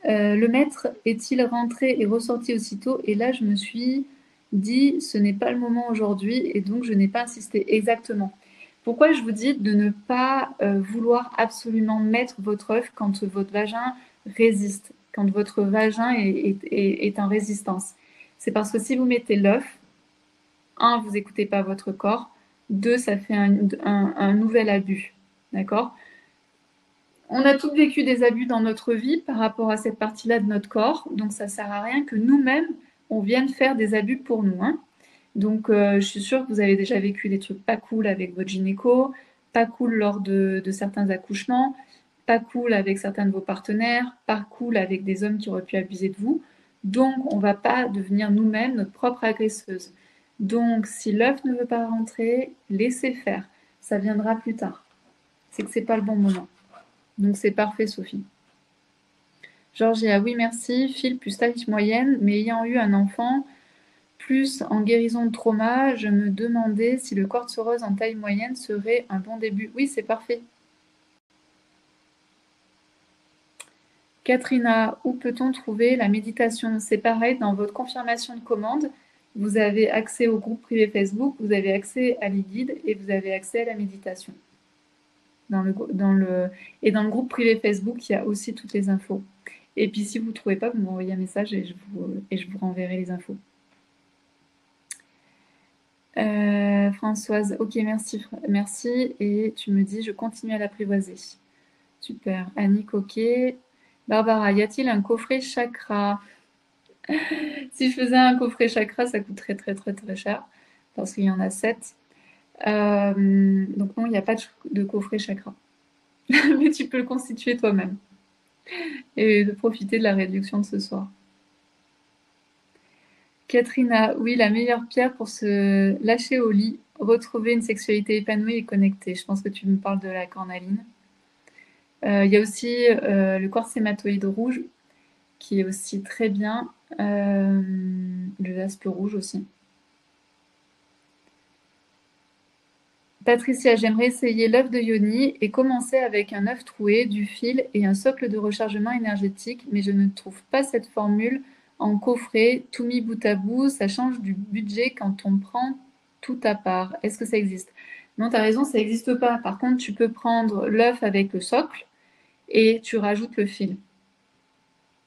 le maître est-il rentré et ressorti aussitôt? Et là, je me suis dit, ce n'est pas le moment aujourd'hui, et donc je n'ai pas insisté exactement. Pourquoi je vous dis de ne pas vouloir absolument mettre votre œuf quand votre vagin résiste, quand votre vagin est en résistance? C'est parce que si vous mettez l'œuf, un, vous n'écoutez pas votre corps, deux, ça fait un nouvel abus. D'accord? On a toutes vécu des abus dans notre vie par rapport à cette partie-là de notre corps, donc ça sert à rien que nous-mêmes, on vienne faire des abus pour nous, hein. Donc je suis sûre que vous avez déjà vécu des trucs pas cool avec votre gynéco, pas cool lors de certains accouchements, pas cool avec certains de vos partenaires, pas cool avec des hommes qui auraient pu abuser de vous. Donc on ne va pas devenir nous-mêmes notre propre agresseuse. Donc si l'œuf ne veut pas rentrer, laissez faire. Ça viendra plus tard. C'est que c'est pas le bon moment. Donc c'est parfait, Sophie. Georgia, oui, merci. Phil, plus taille moyenne, mais ayant eu un enfant, plus en guérison de trauma, je me demandais si le quartz rose en taille moyenne serait un bon début. Oui, c'est parfait. Katrina, où peut-on trouver la méditation? C'est pareil, dans votre confirmation de commande, vous avez accès au groupe privé Facebook, vous avez accès à l'e-guide et vous avez accès à la méditation. Et dans le groupe privé Facebook, il y a aussi toutes les infos. Et puis si vous ne trouvez pas, vous m'envoyez un message et je vous renverrai les infos. Françoise, ok, merci, merci. Et tu me dis, je continue à l'apprivoiser. Super. Annick, ok. Barbara, y a-t-il un coffret chakra? Si je faisais un coffret chakra, ça coûterait très très très cher parce qu'il y en a 7. Donc non, il n'y a pas de coffret chakra. Mais tu peux le constituer toi-même et de profiter de la réduction de ce soir. Katrina, oui, la meilleure pierre pour se lâcher au lit, retrouver une sexualité épanouie et connectée. Je pense que tu me parles de la cornaline. Il y a aussi le quartz hématoïde rouge qui est aussi très bien. Le jaspe rouge aussi. Patricia, j'aimerais essayer l'œuf de Yoni et commencer avec un œuf troué, du fil et un socle de rechargement énergétique, mais je ne trouve pas cette formule en coffret, tout mis bout à bout, ça change du budget quand on prend tout à part. Est-ce que ça existe? Non, tu as raison, ça n'existe pas. Par contre, tu peux prendre l'œuf avec le socle et tu rajoutes le fil.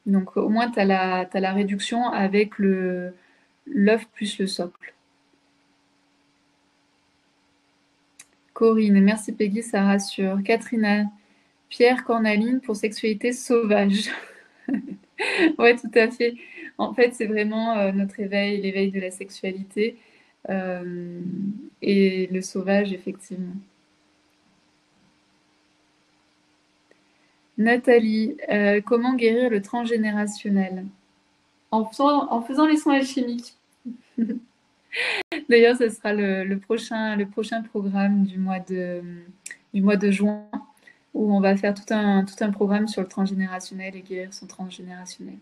Donc au moins, t'as la réduction avec l'œuf plus le socle. Corinne, merci Peggy, ça rassure. Catherine, Pierre Cornaline pour sexualité sauvage. Ouais, tout à fait. En fait, c'est vraiment notre éveil, l'éveil de la sexualité euh, et le sauvage, effectivement. Nathalie, comment guérir le transgénérationnel? En faisant les soins alchimiques. D'ailleurs, ce sera le prochain programme du mois de juin, où on va faire tout un programme sur le transgénérationnel et guérir son transgénérationnel.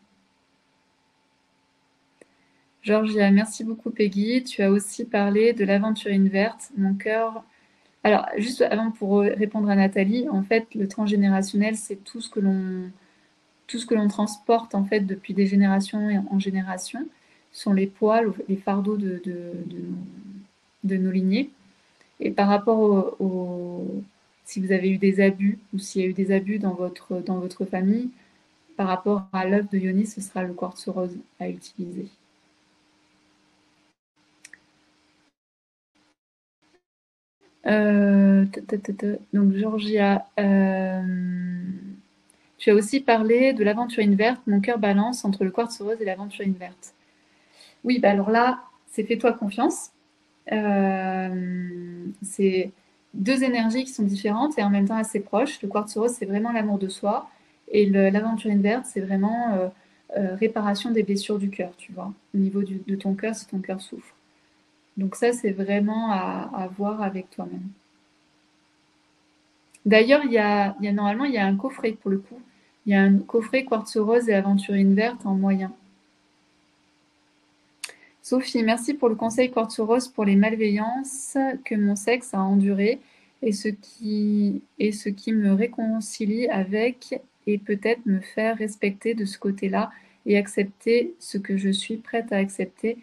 Georgia, merci beaucoup Peggy. Tu as aussi parlé de l'aventurine verte. Mon cœur. Alors, juste avant pour répondre à Nathalie, en fait, le transgénérationnel, c'est tout ce que l'on transporte en fait depuis des générations en génération. Ce sont les poids, les fardeaux de nos lignées. Et par rapport si vous avez eu des abus ou s'il y a eu des abus dans votre famille, par rapport à l'œuf de Yoni, ce sera le quartz rose à utiliser. Donc, Georgia, tu as aussi parlé de l'aventurine verte. Mon cœur balance entre le quartz rose et l'aventurine verte. Oui, bah alors là, c'est fais-toi confiance. C'est deux énergies qui sont différentes et en même temps assez proches. Le quartz rose, c'est vraiment l'amour de soi. Et l'aventurine verte, c'est vraiment réparation des blessures du cœur, tu vois. Au niveau de ton cœur, si ton cœur souffre. Donc ça, c'est vraiment à voir avec toi-même. D'ailleurs, normalement, il y a un coffret pour le coup. Il y a un coffret quartz rose et aventurine verte en moyen. Sophie, merci pour le conseil quartz rose pour les malveillances que mon sexe a endurées et ce qui me réconcilie avec et peut-être me faire respecter de ce côté-là et accepter ce que je suis prête à accepter.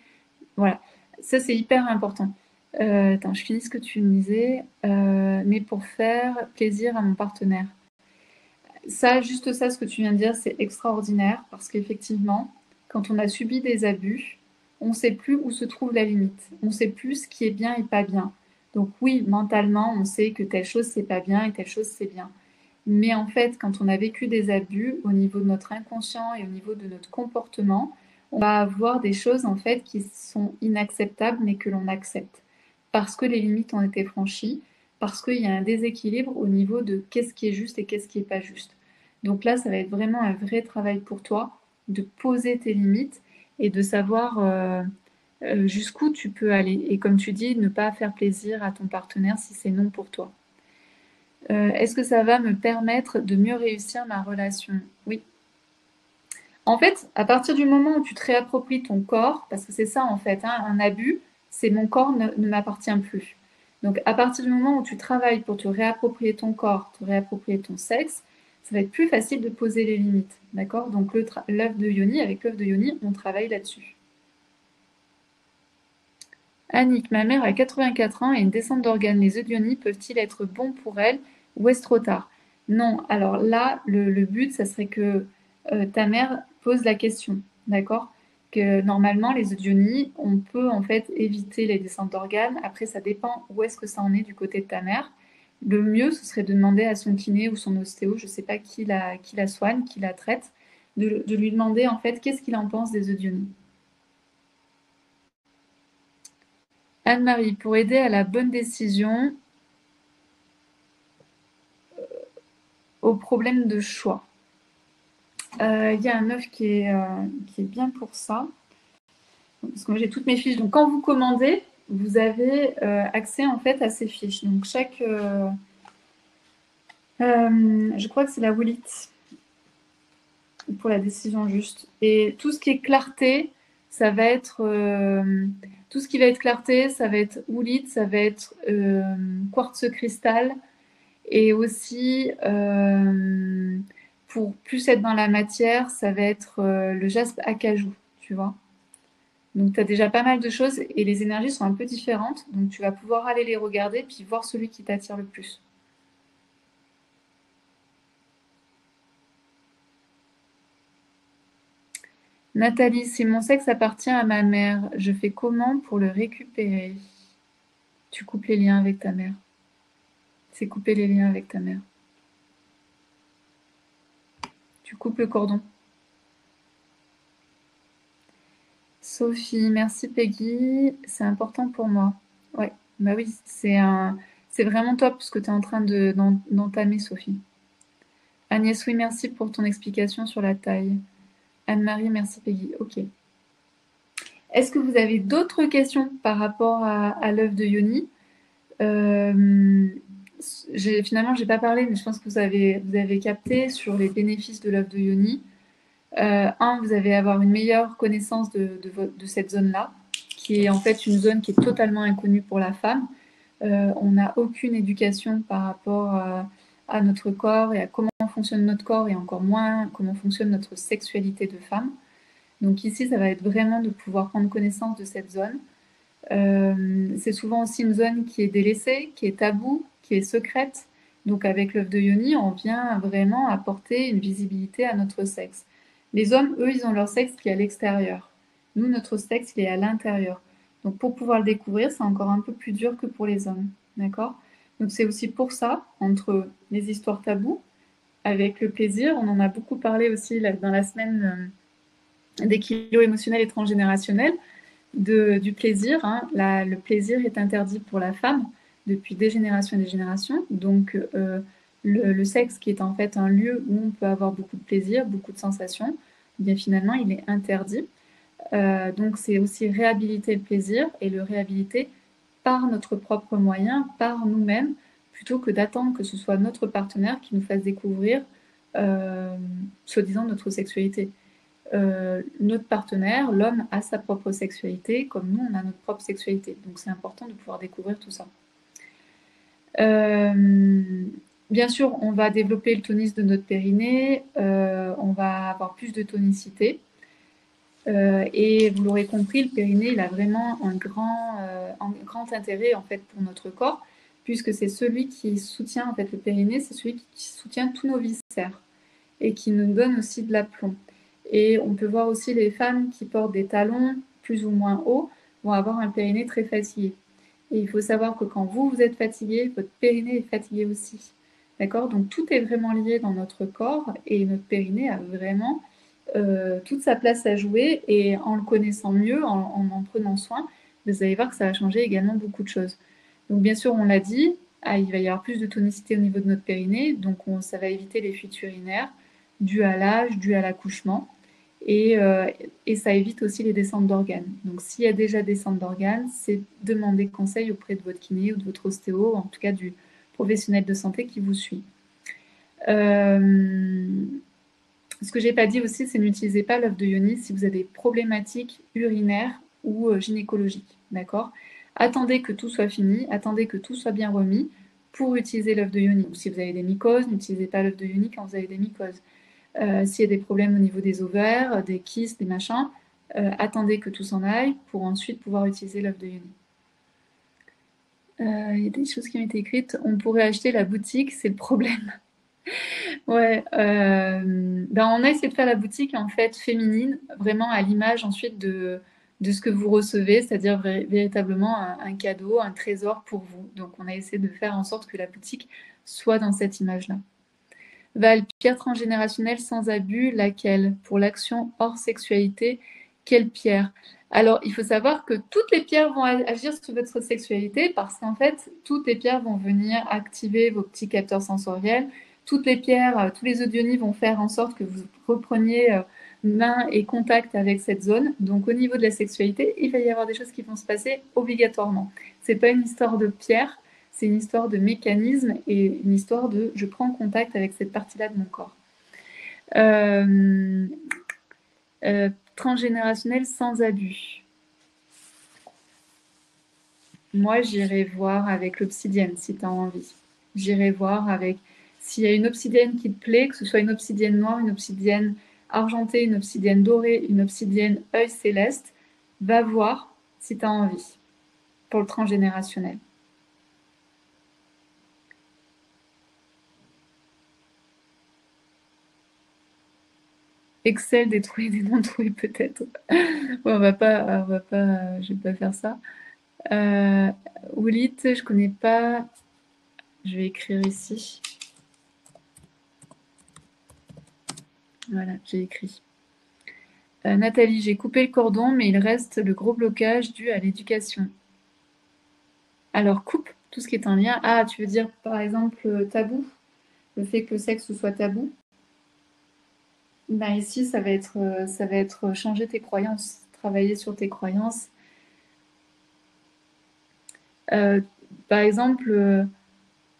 Voilà, ça c'est hyper important. Attends, je finis ce que tu me disais. Mais pour faire plaisir à mon partenaire. Ça, juste ça, ce que tu viens de dire, c'est extraordinaire parce qu'effectivement, quand on a subi des abus, on ne sait plus où se trouve la limite. On ne sait plus ce qui est bien et pas bien. Donc oui, mentalement, on sait que telle chose c'est pas bien et telle chose c'est bien. Mais en fait, quand on a vécu des abus au niveau de notre inconscient et au niveau de notre comportement, on va avoir des choses en fait qui sont inacceptables mais que l'on accepte parce que les limites ont été franchies, parce qu'il y a un déséquilibre au niveau de qu'est-ce qui est juste et qu'est-ce qui n'est pas juste. Donc là, ça va être vraiment un vrai travail pour toi de poser tes limites et de savoir jusqu'où tu peux aller. Et comme tu dis, ne pas faire plaisir à ton partenaire si c'est non pour toi. Est-ce que ça va me permettre de mieux réussir ma relation? Oui. En fait, à partir du moment où tu te réappropries ton corps, parce que c'est ça en fait, hein, un abus, c'est mon corps ne m'appartient plus. Donc à partir du moment où tu travailles pour te réapproprier ton corps, te réapproprier ton sexe, ça va être plus facile de poser les limites. D'accord? Donc l'œuf de Yoni, avec l'œuf de Yoni, on travaille là-dessus. Annick, ma mère a 84 ans et une descente d'organes. Les œufs de Yoni peuvent-ils être bons pour elle ou est-ce trop tard? Non, alors là, le but, ça serait que ta mère pose la question, d'accord? Que normalement, les œufs de Yoni, on peut en fait éviter les descentes d'organes. Après, ça dépend où est-ce que ça en est du côté de ta mère. Le mieux, ce serait de demander à son kiné ou son ostéo, je ne sais pas qui la soigne, qui la traite, de lui demander en fait qu'est-ce qu'il en pense des œufs de Yoni. Anne-Marie, pour aider à la bonne décision, au problème de choix. Il y a un œuf qui est bien pour ça. Parce que moi j'ai toutes mes fiches. Donc quand vous commandez, vous avez accès en fait à ces fiches. Donc je crois que c'est la Willit pour la décision juste. Et tout ce qui est clarté, ça va être tout ce qui va être clarté, ça va être Willit, ça va être quartz cristal et aussi pour plus être dans la matière, ça va être le jaspe acajou, tu vois. Donc, tu as déjà pas mal de choses et les énergies sont un peu différentes. Donc, tu vas pouvoir aller les regarder puis voir celui qui t'attire le plus. Nathalie, si mon sexe appartient à ma mère, je fais comment pour le récupérer? Tu coupes les liens avec ta mère. C'est couper les liens avec ta mère. Tu coupes le cordon. Sophie, merci Peggy, c'est important pour moi. Ouais, bah oui, c'est vraiment top ce que tu es en train d'entamer, Sophie. Agnès, oui, merci pour ton explication sur la taille. Anne-Marie, merci Peggy. Ok. Est-ce que vous avez d'autres questions par rapport à l'œuf de Yoni? Finalement, j'ai pas parlé, mais je pense que vous avez capté sur les bénéfices de l'œuf de Yoni. Vous allez avoir une meilleure connaissance de cette zone-là, qui est en fait une zone qui est totalement inconnue pour la femme. On n'a aucune éducation par rapport à notre corps et à comment fonctionne notre corps et encore moins comment fonctionne notre sexualité de femme. Donc ici, ça va être vraiment de pouvoir prendre connaissance de cette zone. C'est souvent aussi une zone qui est délaissée, qui est taboue, qui est secrète. Donc avec l'œuf de Yoni, on vient vraiment apporter une visibilité à notre sexe. Les hommes, eux, ils ont leur sexe qui est à l'extérieur. Nous, notre sexe, il est à l'intérieur. Donc pour pouvoir le découvrir, c'est encore un peu plus dur que pour les hommes. D'accord? Donc c'est aussi pour ça, entre les histoires taboues, avec le plaisir, on en a beaucoup parlé aussi dans la semaine des kilos émotionnels et transgénérationnels, du plaisir. Hein. Le plaisir est interdit pour la femme depuis des générations et des générations. Donc, le sexe, qui est en fait un lieu où on peut avoir beaucoup de plaisir, beaucoup de sensations, eh bien finalement, il est interdit. Donc, c'est aussi réhabiliter le plaisir et le réhabiliter par notre propre moyen, par nous-mêmes, plutôt que d'attendre que ce soit notre partenaire qui nous fasse découvrir, soi-disant, notre sexualité. Notre partenaire, l'homme, a sa propre sexualité, comme nous, on a notre propre sexualité. Donc c'est important de pouvoir découvrir tout ça. Bien sûr, on va développer le tonisme de notre périnée, on va avoir plus de tonicité. Et vous l'aurez compris, le périnée, il a vraiment un grand intérêt en fait pour notre corps, puisque c'est celui qui soutient, en fait, le périnée, c'est celui qui soutient tous nos viscères et qui nous donne aussi de l'aplomb. Et on peut voir aussi les femmes qui portent des talons plus ou moins hauts vont avoir un périnée très fatigué. Et il faut savoir que quand vous êtes fatigué, votre périnée est fatigué aussi. D'accord? Donc tout est vraiment lié dans notre corps et notre périnée a vraiment toute sa place à jouer. Et en le connaissant mieux, en prenant soin, vous allez voir que ça va changer également beaucoup de choses. Donc bien sûr, on l'a dit, il va y avoir plus de tonicité au niveau de notre périnée, donc ça va éviter les fuites urinaires dues à l'âge, dues à l'accouchement. Et ça évite aussi les descentes d'organes. Donc s'il y a déjà descente d'organes, c'est demander conseil auprès de votre kiné ou de votre ostéo, en tout cas du professionnel de santé qui vous suit. Ce que j'ai pas dit aussi, c'est n'utilisez pas l'œuf de Yoni si vous avez des problématiques urinaires ou gynécologiques. D'accord? Attendez que tout soit fini, attendez que tout soit bien remis pour utiliser l'œuf de Yoni. Ou si vous avez des mycoses, n'utilisez pas l'œuf de Yoni quand vous avez des mycoses. S'il y a des problèmes au niveau des ovaires, des kystes, des machins, attendez que tout s'en aille pour ensuite pouvoir utiliser l'œuf de Yoni. Il y a des choses qui ont été écrites. On pourrait acheter la boutique, c'est le problème. Ouais, on a essayé de faire la boutique en fait féminine, vraiment à l'image ensuite de ce que vous recevez, c'est-à-dire véritablement un cadeau, un trésor pour vous. Donc on a essayé de faire en sorte que la boutique soit dans cette image-là. Val, pierre transgénérationnelle sans abus, laquelle? Pour l'action hors sexualité, quelle pierre? Alors, il faut savoir que toutes les pierres vont agir sur votre sexualité parce qu'en fait, toutes les pierres vont venir activer vos petits capteurs sensoriels. Toutes les pierres, tous les odionies vont faire en sorte que vous repreniez main et contact avec cette zone. Donc, au niveau de la sexualité, il va y avoir des choses qui vont se passer obligatoirement. C'est pas une histoire de pierre, c'est une histoire de mécanisme et une histoire de je prends contact avec cette partie-là de mon corps. Transgénérationnel sans abus. Moi, j'irai voir avec l'obsidienne si tu as envie. J'irai voir avec s'il y a une obsidienne qui te plaît, que ce soit une obsidienne noire, une obsidienne argentée, une obsidienne dorée, une obsidienne œil céleste. Va voir si tu as envie pour le transgénérationnel. Excel des troués, des non troués peut-être. Ouais, je vais pas faire ça. Euh, Willit, je connais pas. Je vais écrire ici. Voilà, j'ai écrit. Nathalie, j'ai coupé le cordon, mais il reste le gros blocage dû à l'éducation. Alors coupe tout ce qui est en lien. Ah, tu veux dire par exemple tabou, le fait que le sexe soit tabou. Ben ici, ça va être changer tes croyances, travailler sur tes croyances. Euh, Par exemple,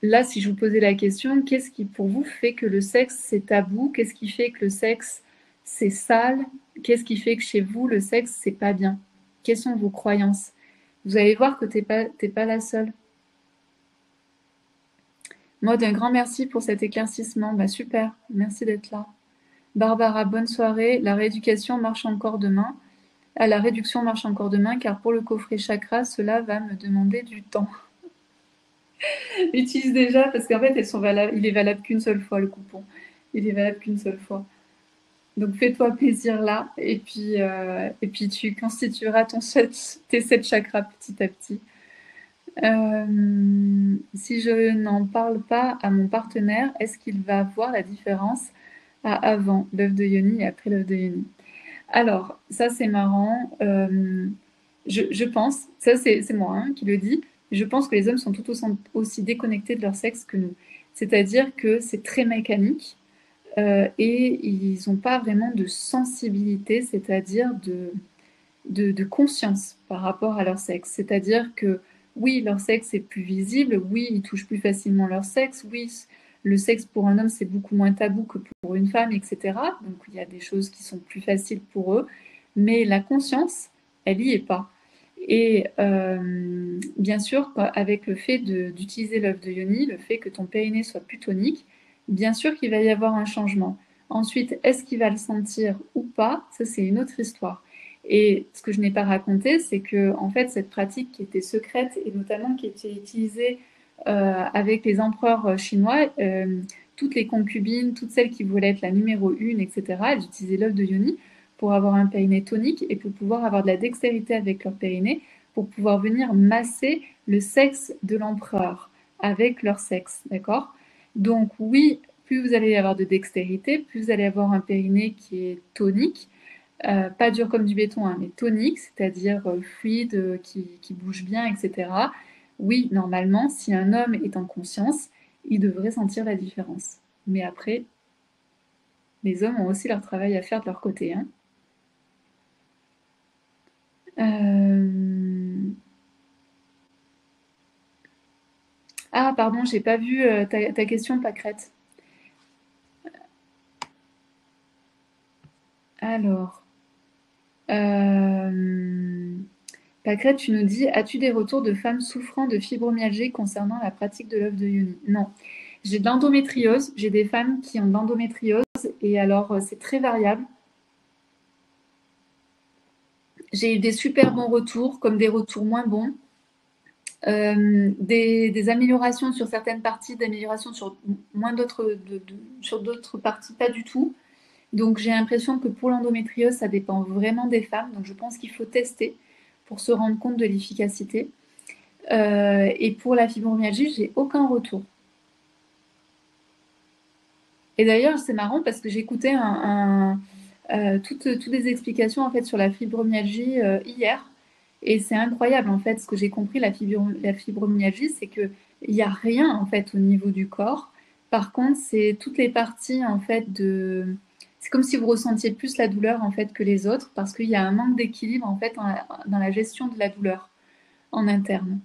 là, si je vous posais la question, qu'est-ce qui pour vous fait que le sexe c'est tabou? Qu'est-ce qui fait que le sexe c'est sale? Qu'est-ce qui fait que chez vous le sexe c'est pas bien? Quelles sont vos croyances? Vous allez voir que t'es pas la seule. Maud, un grand merci pour cet éclaircissement. Bah super, merci d'être là. Barbara, bonne soirée. La rééducation marche encore demain. Ah, la réduction marche encore demain car pour le coffret chakra, cela va me demander du temps. Utilise déjà parce qu'en fait, elles sont valables. Il est valable qu'une seule fois le coupon. Il est valable qu'une seule fois. Donc fais-toi plaisir là et puis tu constitueras tes 7 chakras petit à petit. Si je n'en parle pas à mon partenaire, est-ce qu'il va voir la différence à avant l'œuf de Yoni et après l'œuf de Yoni? Alors, ça c'est marrant. Je pense, ça c'est moi qui le dis, je pense que les hommes sont tout aussi déconnectés de leur sexe que nous. C'est-à-dire que c'est très mécanique et ils n'ont pas vraiment de sensibilité, c'est-à-dire de conscience par rapport à leur sexe. C'est-à-dire que oui, leur sexe est plus visible, oui, ils touchent plus facilement leur sexe, oui, le sexe pour un homme c'est beaucoup moins tabou que pour une femme, etc. Donc il y a des choses qui sont plus faciles pour eux, mais la conscience, elle n'y est pas. Et bien sûr, avec le fait d'utiliser l'œuf de Yoni, le fait que ton périnée soit plus tonique, bien sûr qu'il va y avoir un changement. Ensuite, est-ce qu'il va le sentir ou pas? Ça, c'est une autre histoire. Et ce que je n'ai pas raconté, c'est que en fait, cette pratique qui était secrète et notamment qui était utilisée avec les empereurs chinois, toutes les concubines, toutes celles qui voulaient être la numéro 1, etc., elles utilisaient l'œuf de Yoni pour avoir un périnée tonique et pour pouvoir avoir de la dextérité avec leur périnée, pour pouvoir venir masser le sexe de l'empereur avec leur sexe, d'accord? Donc oui, plus vous allez avoir de dextérité, plus vous allez avoir un périnée qui est tonique, pas dur comme du béton, hein, mais tonique, c'est-à-dire fluide, qui bouge bien, etc. Oui, normalement, si un homme est en conscience, il devrait sentir la différence. Mais après, les hommes ont aussi leur travail à faire de leur côté, hein. Euh, Ah, pardon, j'ai pas vu ta question, Pâquerette. Alors, euh, Pâquerette, tu nous dis, as-tu des retours de femmes souffrant de fibromyalgie concernant la pratique de l'œuf de Yoni? Non. J'ai de l'endométriose, j'ai des femmes qui ont de l'endométriose, et alors c'est très variable. J'ai eu des super bons retours, comme des retours moins bons. Des améliorations sur certaines parties, d'améliorations sur moins sur d'autres parties, pas du tout. Donc j'ai l'impression que pour l'endométriose, ça dépend vraiment des femmes. Donc je pense qu'il faut tester pour se rendre compte de l'efficacité. Et pour la fibromyalgie, j'ai aucun retour. Et d'ailleurs, c'est marrant parce que j'écoutais toutes des explications en fait sur la fibromyalgie hier. Et c'est incroyable en fait ce que j'ai compris la fibromyalgie, c'est que il n'y a rien en fait au niveau du corps. Par contre, c'est toutes les parties en fait de c'est comme si vous ressentiez plus la douleur en fait que les autres parce qu'il y a un manque d'équilibre en fait dans la gestion de la douleur en interne.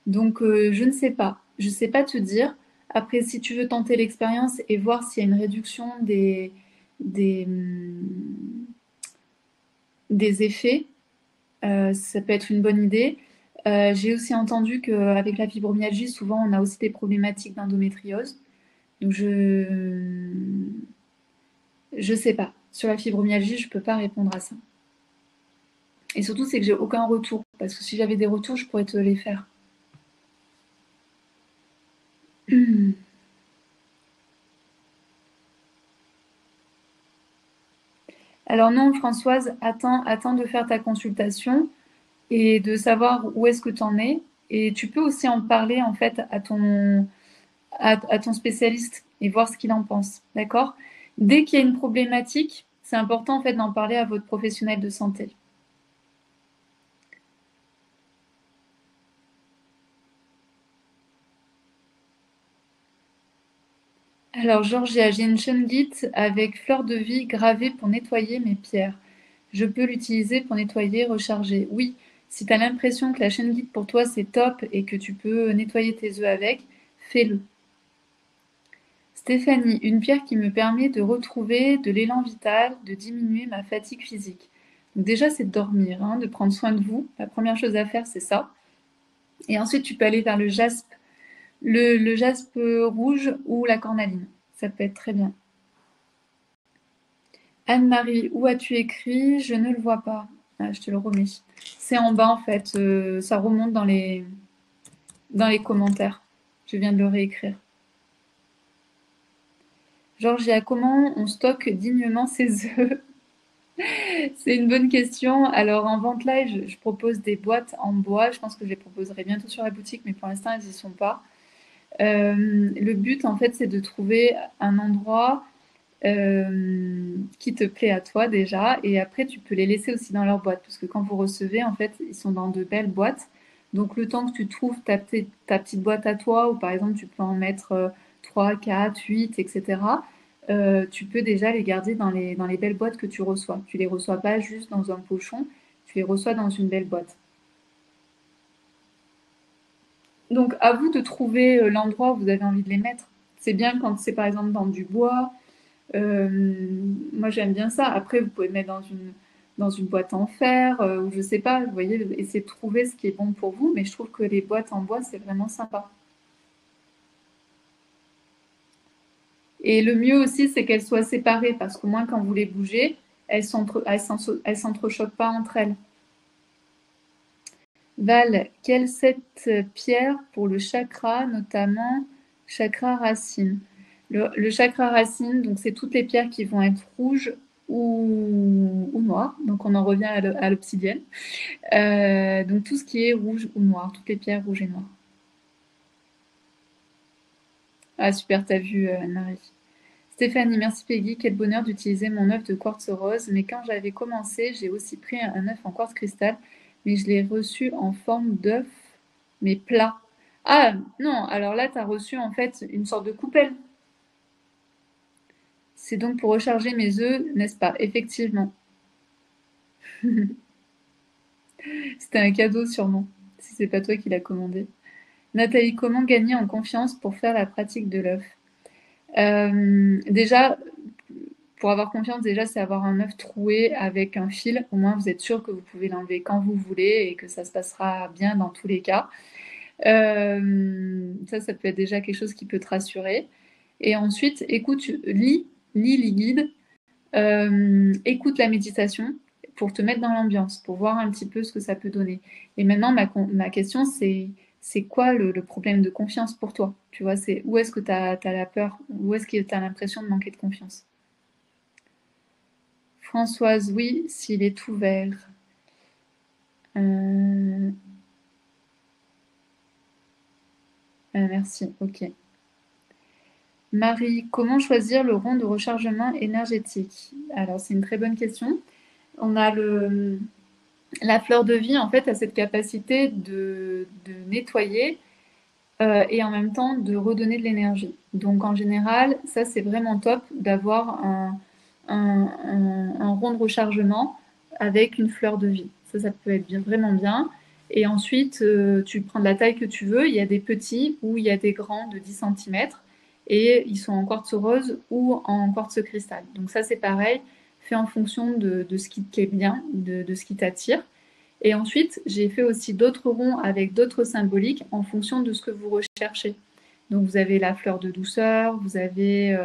Donc je ne sais pas, je ne sais pas te dire. Après, si tu veux tenter l'expérience et voir s'il y a une réduction des des effets, ça peut être une bonne idée. J'ai aussi entendu qu'avec la fibromyalgie, souvent on a aussi des problématiques d'endométriose. Donc je sais pas. Sur la fibromyalgie, je peux pas répondre à ça. Et surtout, c'est que j'ai aucun retour. Parce que si j'avais des retours, je pourrais te les faire. Alors non, Françoise, attends de faire ta consultation et de savoir où est-ce que tu en es. Et tu peux aussi en parler en fait à ton spécialiste et voir ce qu'il en pense. D'accord? Dès qu'il y a une problématique, c'est important en fait d'en parler à votre professionnel de santé. Alors, Georgia, j'ai une shungite avec fleur de vie gravée pour nettoyer mes pierres. Je peux l'utiliser pour nettoyer, recharger. Oui, si tu as l'impression que la shungite pour toi c'est top et que tu peux nettoyer tes œufs avec, fais-le. Stéphanie, une pierre qui me permet de retrouver de l'élan vital, de diminuer ma fatigue physique. Donc déjà, c'est de dormir, hein, de prendre soin de vous. La première chose à faire, c'est ça. Et ensuite, tu peux aller vers le jaspe, le jaspe rouge ou la cornaline. Ça peut être très bien. Anne-Marie, où as-tu écrit? Je ne le vois pas. Ah, je te le remets. C'est en bas en fait. Ça remonte dans les commentaires. Je viens de le réécrire. Georgia, comment on stocke dignement ses œufs? C'est une bonne question. Alors en vente live, je propose des boîtes en bois. Je pense que je les proposerai bientôt sur la boutique, mais pour l'instant, elles n'y sont pas. Le but, en fait, c'est de trouver un endroit qui te plaît à toi déjà, et après, tu peux les laisser aussi dans leur boîte, parce que quand vous recevez, en fait, ils sont dans de belles boîtes. Donc le temps que tu trouves ta petite boîte à toi, ou par exemple, tu peux en mettre 3, 4, 8, etc. Tu peux déjà les garder dans les belles boîtes que tu reçois. Tu les reçois pas juste dans un pochon, tu les reçois dans une belle boîte. Donc à vous de trouver l'endroit où vous avez envie de les mettre. C'est bien quand c'est par exemple dans du bois. Moi j'aime bien ça. Après vous pouvez le mettre dans une boîte en fer ou je sais pas. Vous voyez, essayez de trouver ce qui est bon pour vous. Mais je trouve que les boîtes en bois c'est vraiment sympa. Et le mieux aussi c'est qu'elles soient séparées parce qu'au moins quand vous les bougez, elles s'entrechoquent pas entre elles. Val, quelle cette pierre pour le chakra, notamment chakra racine? Le chakra racine, donc c'est toutes les pierres qui vont être rouges ou noires. Donc on en revient à l'obsidienne. Donc tout ce qui est rouge ou noir, toutes les pierres rouges et noires. Ah super, t'as vu Anne-Marie. Stéphanie, merci Peggy, quel bonheur d'utiliser mon œuf de quartz rose. Mais quand j'avais commencé, j'ai aussi pris un œuf en quartz cristal, mais je l'ai reçu en forme d'œuf, mais plat. Ah non, alors là, tu as reçu en fait une sorte de coupelle. C'est donc pour recharger mes œufs, n'est-ce pas? Effectivement. C'était un cadeau sûrement, si c'est pas toi qui l'as commandé. Nathalie, comment gagner en confiance pour faire la pratique de l'œuf? Déjà, pour avoir confiance, déjà, c'est avoir un œuf troué avec un fil. Au moins, vous êtes sûr que vous pouvez l'enlever quand vous voulez et que ça se passera bien dans tous les cas. Ça peut être déjà quelque chose qui peut te rassurer. Et ensuite, écoute, lis les guides, écoute la méditation pour te mettre dans l'ambiance, pour voir un petit peu ce que ça peut donner. Et maintenant, ma question, c'est quoi le problème de confiance pour toi? Tu vois, c'est où est-ce que tu as la peur? Où est-ce que tu as l'impression de manquer de confiance? Françoise, oui, s'il est ouvert. Euh, merci, ok. Marie, comment choisir le rond de rechargement énergétique? Alors, c'est une très bonne question. On a la fleur de vie, en fait, a cette capacité de nettoyer et en même temps de redonner de l'énergie. Donc, en général, ça, c'est vraiment top d'avoir un rond de rechargement avec une fleur de vie. Ça peut être vraiment bien. Et ensuite, tu prends de la taille que tu veux. Il y a des petits ou il y a des grands de 10 centimètres et ils sont en quartz rose ou en quartz cristal. Donc ça, c'est pareil. Fais en fonction de ce qui te plaît bien, de ce qui t'attire. Et ensuite, j'ai fait aussi d'autres ronds avec d'autres symboliques en fonction de ce que vous recherchez. Donc vous avez la fleur de douceur, vous avez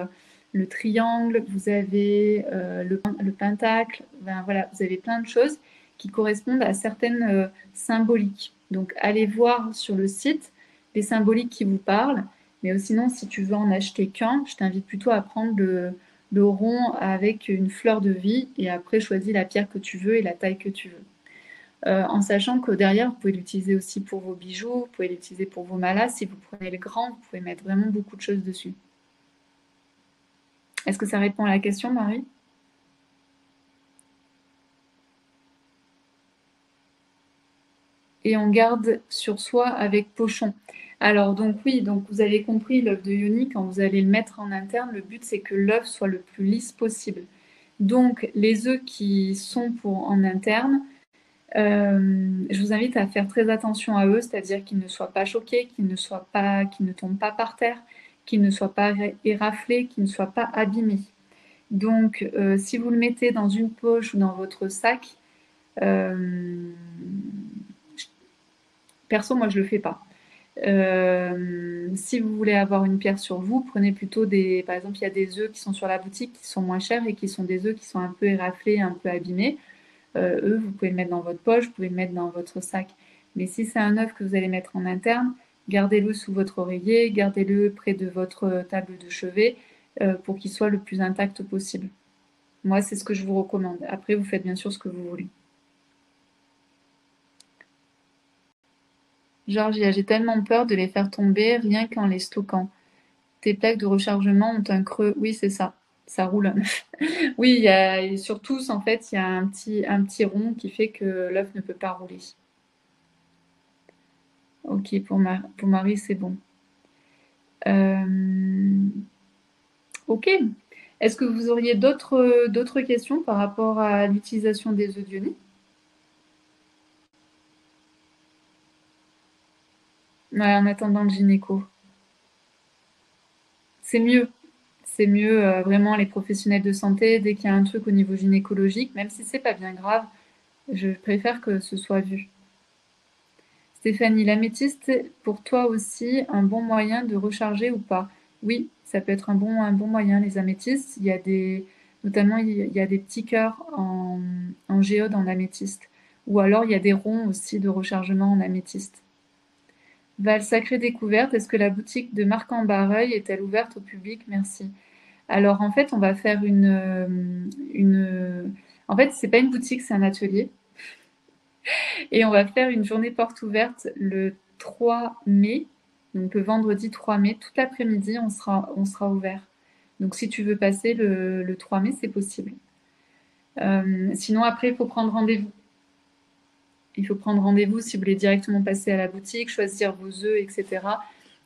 le triangle, vous avez le pentacle, ben, voilà, vous avez plein de choses qui correspondent à certaines symboliques. Donc, allez voir sur le site les symboliques qui vous parlent. Mais sinon, si tu veux en acheter qu'un, je t'invite plutôt à prendre le rond avec une fleur de vie et après choisis la pierre que tu veux et la taille que tu veux. En sachant que derrière, vous pouvez l'utiliser aussi pour vos bijoux, vous pouvez l'utiliser pour vos malas. Si vous prenez le grand, vous pouvez mettre vraiment beaucoup de choses dessus. Est-ce que ça répond à la question, Marie? Et on garde sur soi avec pochon. Alors donc oui, donc vous avez compris, l'œuf de Yoni, quand vous allez le mettre en interne, le but c'est que l'œuf soit le plus lisse possible. Donc les œufs qui sont pour en interne, je vous invite à faire très attention à eux, c'est-à-dire qu'ils ne soient pas choqués, qu'ils ne tombent pas par terre, qu'ils ne soient pas éraflés, qu'ils ne soient pas abîmés. Donc, si vous le mettez dans une poche ou dans votre sac, euh, perso, moi je le fais pas. Si vous voulez avoir une pierre sur vous, prenez plutôt des. Par exemple, il y a des œufs qui sont sur la boutique qui sont moins chers et qui sont des œufs qui sont un peu éraflés, un peu abîmés. Eux, vous pouvez le mettre dans votre poche, vous pouvez le mettre dans votre sac. Mais si c'est un œuf que vous allez mettre en interne, gardez-le sous votre oreiller, gardez-le près de votre table de chevet pour qu'il soit le plus intact possible. Moi, c'est ce que je vous recommande. Après, vous faites bien sûr ce que vous voulez. Georgia, j'ai tellement peur de les faire tomber rien qu'en les stockant. Tes plaques de rechargement ont un creux. Oui, c'est ça. Ça roule. Oui, il y a, et sur tous, en fait, il y a un petit rond qui fait que l'œuf ne peut pas rouler. Ok, pour Marie, c'est bon. Euh, ok. Est-ce que vous auriez d'autres questions par rapport à l'utilisation des œufs d'Ionie? Ouais, en attendant le gynéco. C'est mieux. C'est mieux, vraiment, les professionnels de santé, dès qu'il y a un truc au niveau gynécologique, même si c'est pas bien grave, je préfère que ce soit vu. Stéphanie, l'améthyste, pour toi aussi, un bon moyen de recharger ou pas? Oui, ça peut être un bon moyen, les améthystes. Notamment, il y a des petits cœurs en géode en améthyste. Ou alors, il y a des ronds aussi de rechargement en améthyste. Val, sacrée découverte, est-ce que la boutique de Marc en Barreuil est-elle ouverte au public? Merci. Alors, en fait, on va faire En fait, c'est pas une boutique, c'est un atelier. Et on va faire une journée porte ouverte le 3 mai, donc le vendredi 3 mai, tout l'après-midi, on sera ouvert. Donc si tu veux passer le 3 mai, c'est possible. Sinon, après, il faut prendre rendez-vous. Il faut prendre rendez-vous si vous voulez directement passer à la boutique, choisir vos œufs, etc.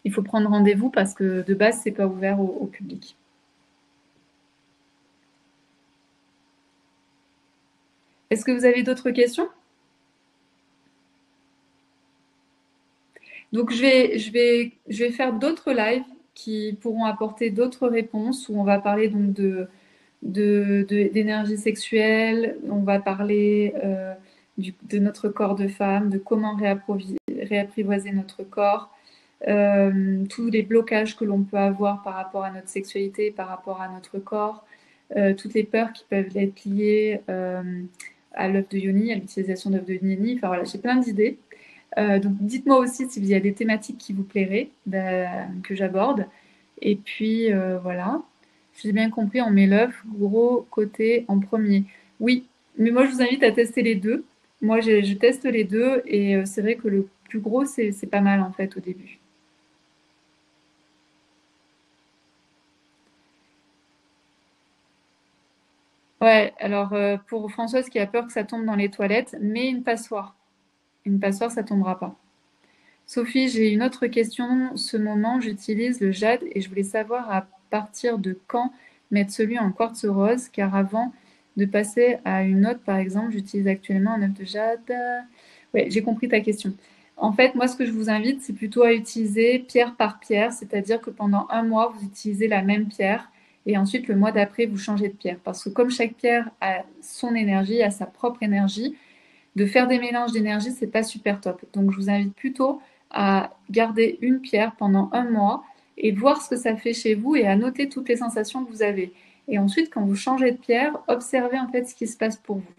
Il faut prendre rendez-vous parce que de base, c'est pas ouvert au public. Est-ce que vous avez d'autres questions? Donc je vais faire d'autres lives qui pourront apporter d'autres réponses où on va parler donc d'énergie sexuelle, on va parler de notre corps de femme, de comment réapprivoiser notre corps, tous les blocages que l'on peut avoir par rapport à notre sexualité, par rapport à notre corps, toutes les peurs qui peuvent être liées à l'œuf de Yoni, à l'utilisation d'œuf de Yoni. Enfin voilà, j'ai plein d'idées. Donc dites-moi aussi s'il y a des thématiques qui vous plairaient que j'aborde. Et puis voilà. Si j'ai bien compris, on met l'œuf gros côté en premier. Oui, mais moi je vous invite à tester les deux. Moi je teste les deux et c'est vrai que le plus gros c'est pas mal en fait au début. Ouais, alors pour Françoise qui a peur que ça tombe dans les toilettes, mets une passoire. Une passoire, ça tombera pas. Sophie, j'ai une autre question. Ce moment, j'utilise le jade et je voulais savoir à partir de quand mettre celui en quartz rose, car avant de passer à une autre, par exemple, j'utilise actuellement un œuf de jade. Ouais, j'ai compris ta question. En fait, moi, ce que je vous invite, c'est plutôt à utiliser pierre par pierre, c'est-à-dire que pendant un mois, vous utilisez la même pierre et ensuite le mois d'après, vous changez de pierre. Parce que comme chaque pierre a son énergie, a sa propre énergie, de faire des mélanges d'énergie, c'est pas super top. Donc, je vous invite plutôt à garder une pierre pendant un mois et voir ce que ça fait chez vous et à noter toutes les sensations que vous avez. Et ensuite, quand vous changez de pierre, observez en fait ce qui se passe pour vous.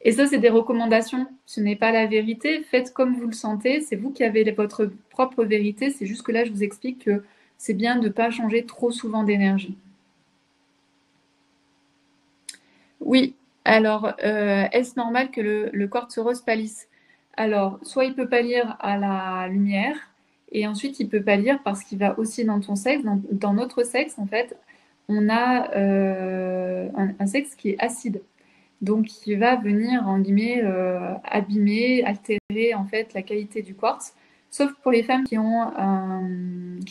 Et ça, c'est des recommandations. Ce n'est pas la vérité. Faites comme vous le sentez. C'est vous qui avez votre propre vérité. C'est juste que là, je vous explique que c'est bien de ne pas changer trop souvent d'énergie. Oui. Alors, est-ce normal que le quartz rose pâlisse? Alors, soit il peut pâlir à la lumière, et ensuite il peut pâlir parce qu'il va aussi dans ton sexe. Dans notre sexe, en fait, on a un sexe qui est acide. Donc, qui va venir, en guillemets, abîmer, altérer en fait la qualité du quartz. Sauf pour les femmes qui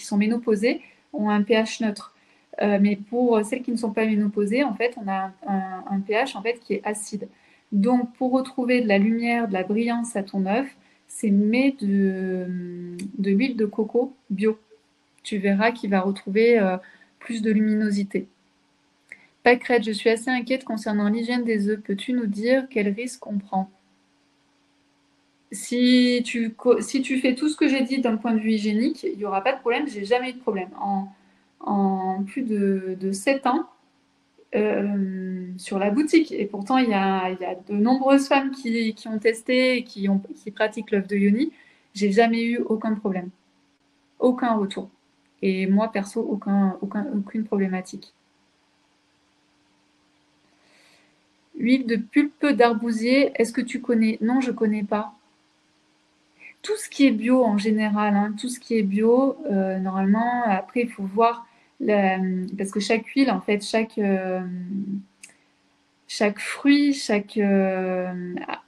sont ménopausées, ont un pH neutre. Mais pour celles qui ne sont pas ménopausées, en fait, on a un pH en fait qui est acide. Donc, pour retrouver de la lumière, de la brillance à ton œuf, c'est mets de l'huile de coco bio. Tu verras qu'il va retrouver plus de luminosité. Pâquerette, je suis assez inquiète concernant l'hygiène des œufs. Peux-tu nous dire quel risque on prend? Si tu fais tout ce que j'ai dit d'un point de vue hygiénique, il n'y aura pas de problème. J'ai jamais eu de problème. En plus de 7 ans sur la boutique. Et pourtant, il y a de nombreuses femmes qui ont testé et qui pratiquent l'œuf de Yoni. J'ai jamais eu aucun problème. Aucun retour. Et moi, perso, aucune problématique. Huile de pulpe d'arbousier, est-ce que tu connais? Non, je connais pas. Tout ce qui est bio en général, hein, tout ce qui est bio, normalement, après, il faut voir, parce que chaque huile, en fait, chaque fruit,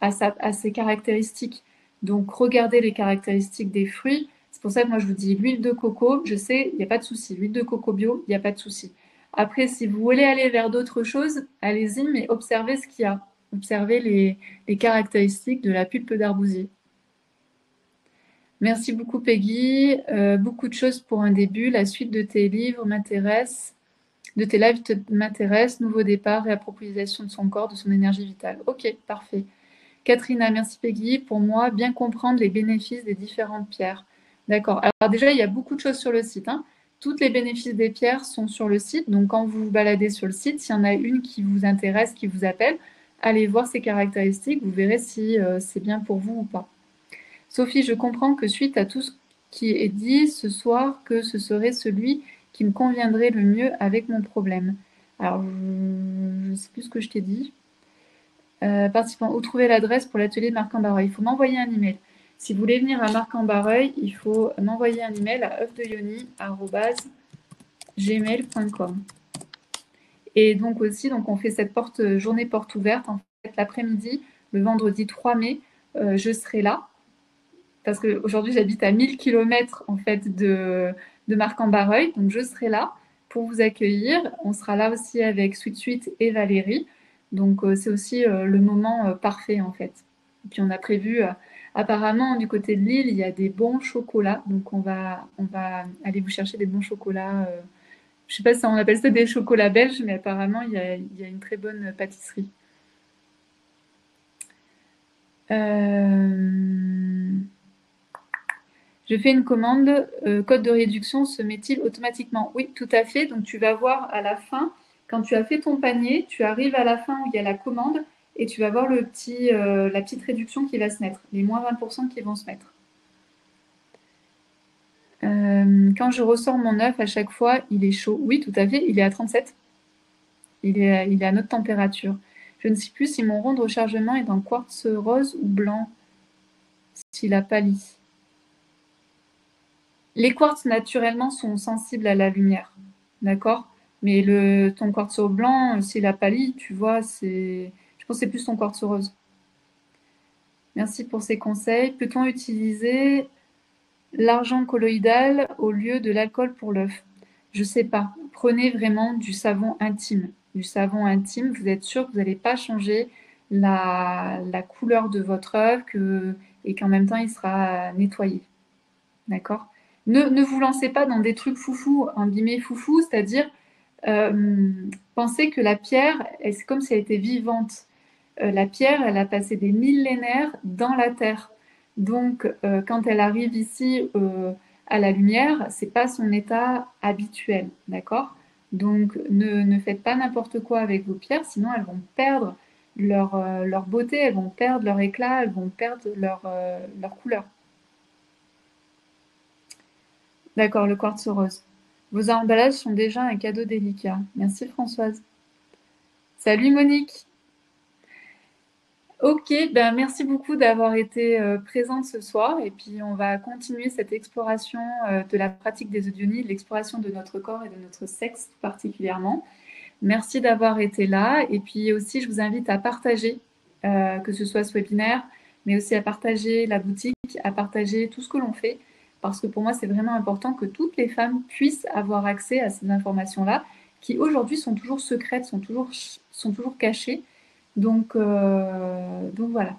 a ses caractéristiques. Donc, regardez les caractéristiques des fruits. C'est pour ça que moi, je vous dis l'huile de coco, je sais, il n'y a pas de souci. L'huile de coco bio, il n'y a pas de souci. Après, si vous voulez aller vers d'autres choses, allez-y, mais observez ce qu'il y a. Observez les caractéristiques de la pulpe d'arbousier. Merci beaucoup, Peggy. Beaucoup de choses pour un début. La suite de tes livres m'intéresse. De tes lives m'intéresse. Nouveau départ, réappropriation de son corps, de son énergie vitale. Ok, parfait. Katrina, merci Peggy. Pour moi, bien comprendre les bénéfices des différentes pierres. D'accord. Alors déjà, il y a beaucoup de choses sur le site, hein. Toutes les bénéfices des pierres sont sur le site. Donc quand vous vous baladez sur le site, s'il y en a une qui vous intéresse, qui vous appelle, allez voir ses caractéristiques. Vous verrez si c'est bien pour vous ou pas. Sophie, je comprends que suite à tout ce qui est dit ce soir, que ce serait celui qui me conviendrait le mieux avec mon problème. Alors, je ne sais plus ce que je t'ai dit. Participant, où trouver l'adresse pour l'atelier de Marc-en-Barreuil? Il faut m'envoyer un email. Si vous voulez venir à Marc-en-Barreuil, il faut m'envoyer un email à œufdeyoni@gmail.com. Et donc aussi, donc on fait cette journée porte ouverte. En fait, l'après-midi, le vendredi 3 mai, je serai là. Parce qu'aujourd'hui, j'habite à 1000 km en fait, de Marc-en-Barreuil. Donc, je serai là pour vous accueillir. On sera là aussi avec Sweet et Valérie. Donc, c'est aussi le moment parfait, en fait. Et puis, on a prévu, apparemment, du côté de Lille, il y a des bons chocolats. Donc, on va aller vous chercher des bons chocolats. Je ne sais pas si on appelle ça des chocolats belges, mais apparemment, il y a une très bonne pâtisserie. Je fais une commande, code de réduction se met-il automatiquement? Oui, tout à fait. Donc tu vas voir à la fin, quand tu as fait ton panier, tu arrives à la fin où il y a la commande et tu vas voir la petite réduction qui va se mettre, les moins 20% qui vont se mettre. Quand je ressors mon œuf à chaque fois, il est chaud. Oui, tout à fait, il est à 37. Il est à notre température. Je ne sais plus si mon rond de rechargement est en quartz rose ou blanc, s'il a pâli. Les quartz naturellement sont sensibles à la lumière, d'accord? Mais ton quartz blanc, s'il a pâli, tu vois, je pense que c'est plus ton quartz rose. Merci pour ces conseils. Peut-on utiliser l'argent colloïdal au lieu de l'alcool pour l'œuf? Je sais pas. Prenez vraiment du savon intime. Du savon intime, vous êtes sûr que vous n'allez pas changer la couleur de votre œuf et qu'en même temps il sera nettoyé. D'accord? Ne vous lancez pas dans des trucs foufou, en guillemets foufou, c'est-à-dire pensez que la pierre, c'est comme si elle était vivante. La pierre, elle a passé des millénaires dans la terre. Donc, quand elle arrive ici à la lumière, c'est pas son état habituel, d'accord? Donc, ne faites pas n'importe quoi avec vos pierres, sinon elles vont perdre leur beauté, elles vont perdre leur éclat, elles vont perdre leur couleur. D'accord, le quartz rose. Vos emballages sont déjà un cadeau délicat. Merci Françoise. Salut Monique. Ok, ben merci beaucoup d'avoir été présente ce soir et puis on va continuer cette exploration de la pratique des odionies, de l'exploration de notre corps et de notre sexe particulièrement. Merci d'avoir été là et puis aussi je vous invite à partager, que ce soit ce webinaire, mais aussi à partager la boutique, à partager tout ce que l'on fait parce que pour moi c'est vraiment important que toutes les femmes puissent avoir accès à ces informations-là qui aujourd'hui sont toujours secrètes, sont toujours cachées. Donc voilà.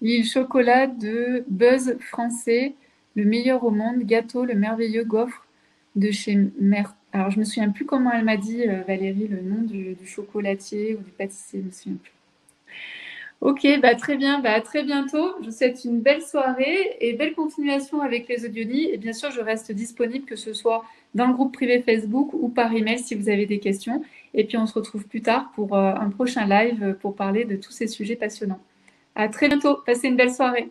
L'île chocolat de Buzz français, le meilleur au monde, gâteau, le merveilleux gaufre de chez Mer. Alors je me souviens plus comment elle m'a dit Valérie le nom du chocolatier ou du pâtissier, je me souviens plus. Ok, bah très bien, bah à très bientôt. Je vous souhaite une belle soirée et belle continuation avec les audionies. Et bien sûr, je reste disponible que ce soit dans le groupe privé Facebook ou par email si vous avez des questions. Et puis on se retrouve plus tard pour un prochain live pour parler de tous ces sujets passionnants. À très bientôt. Passez une belle soirée.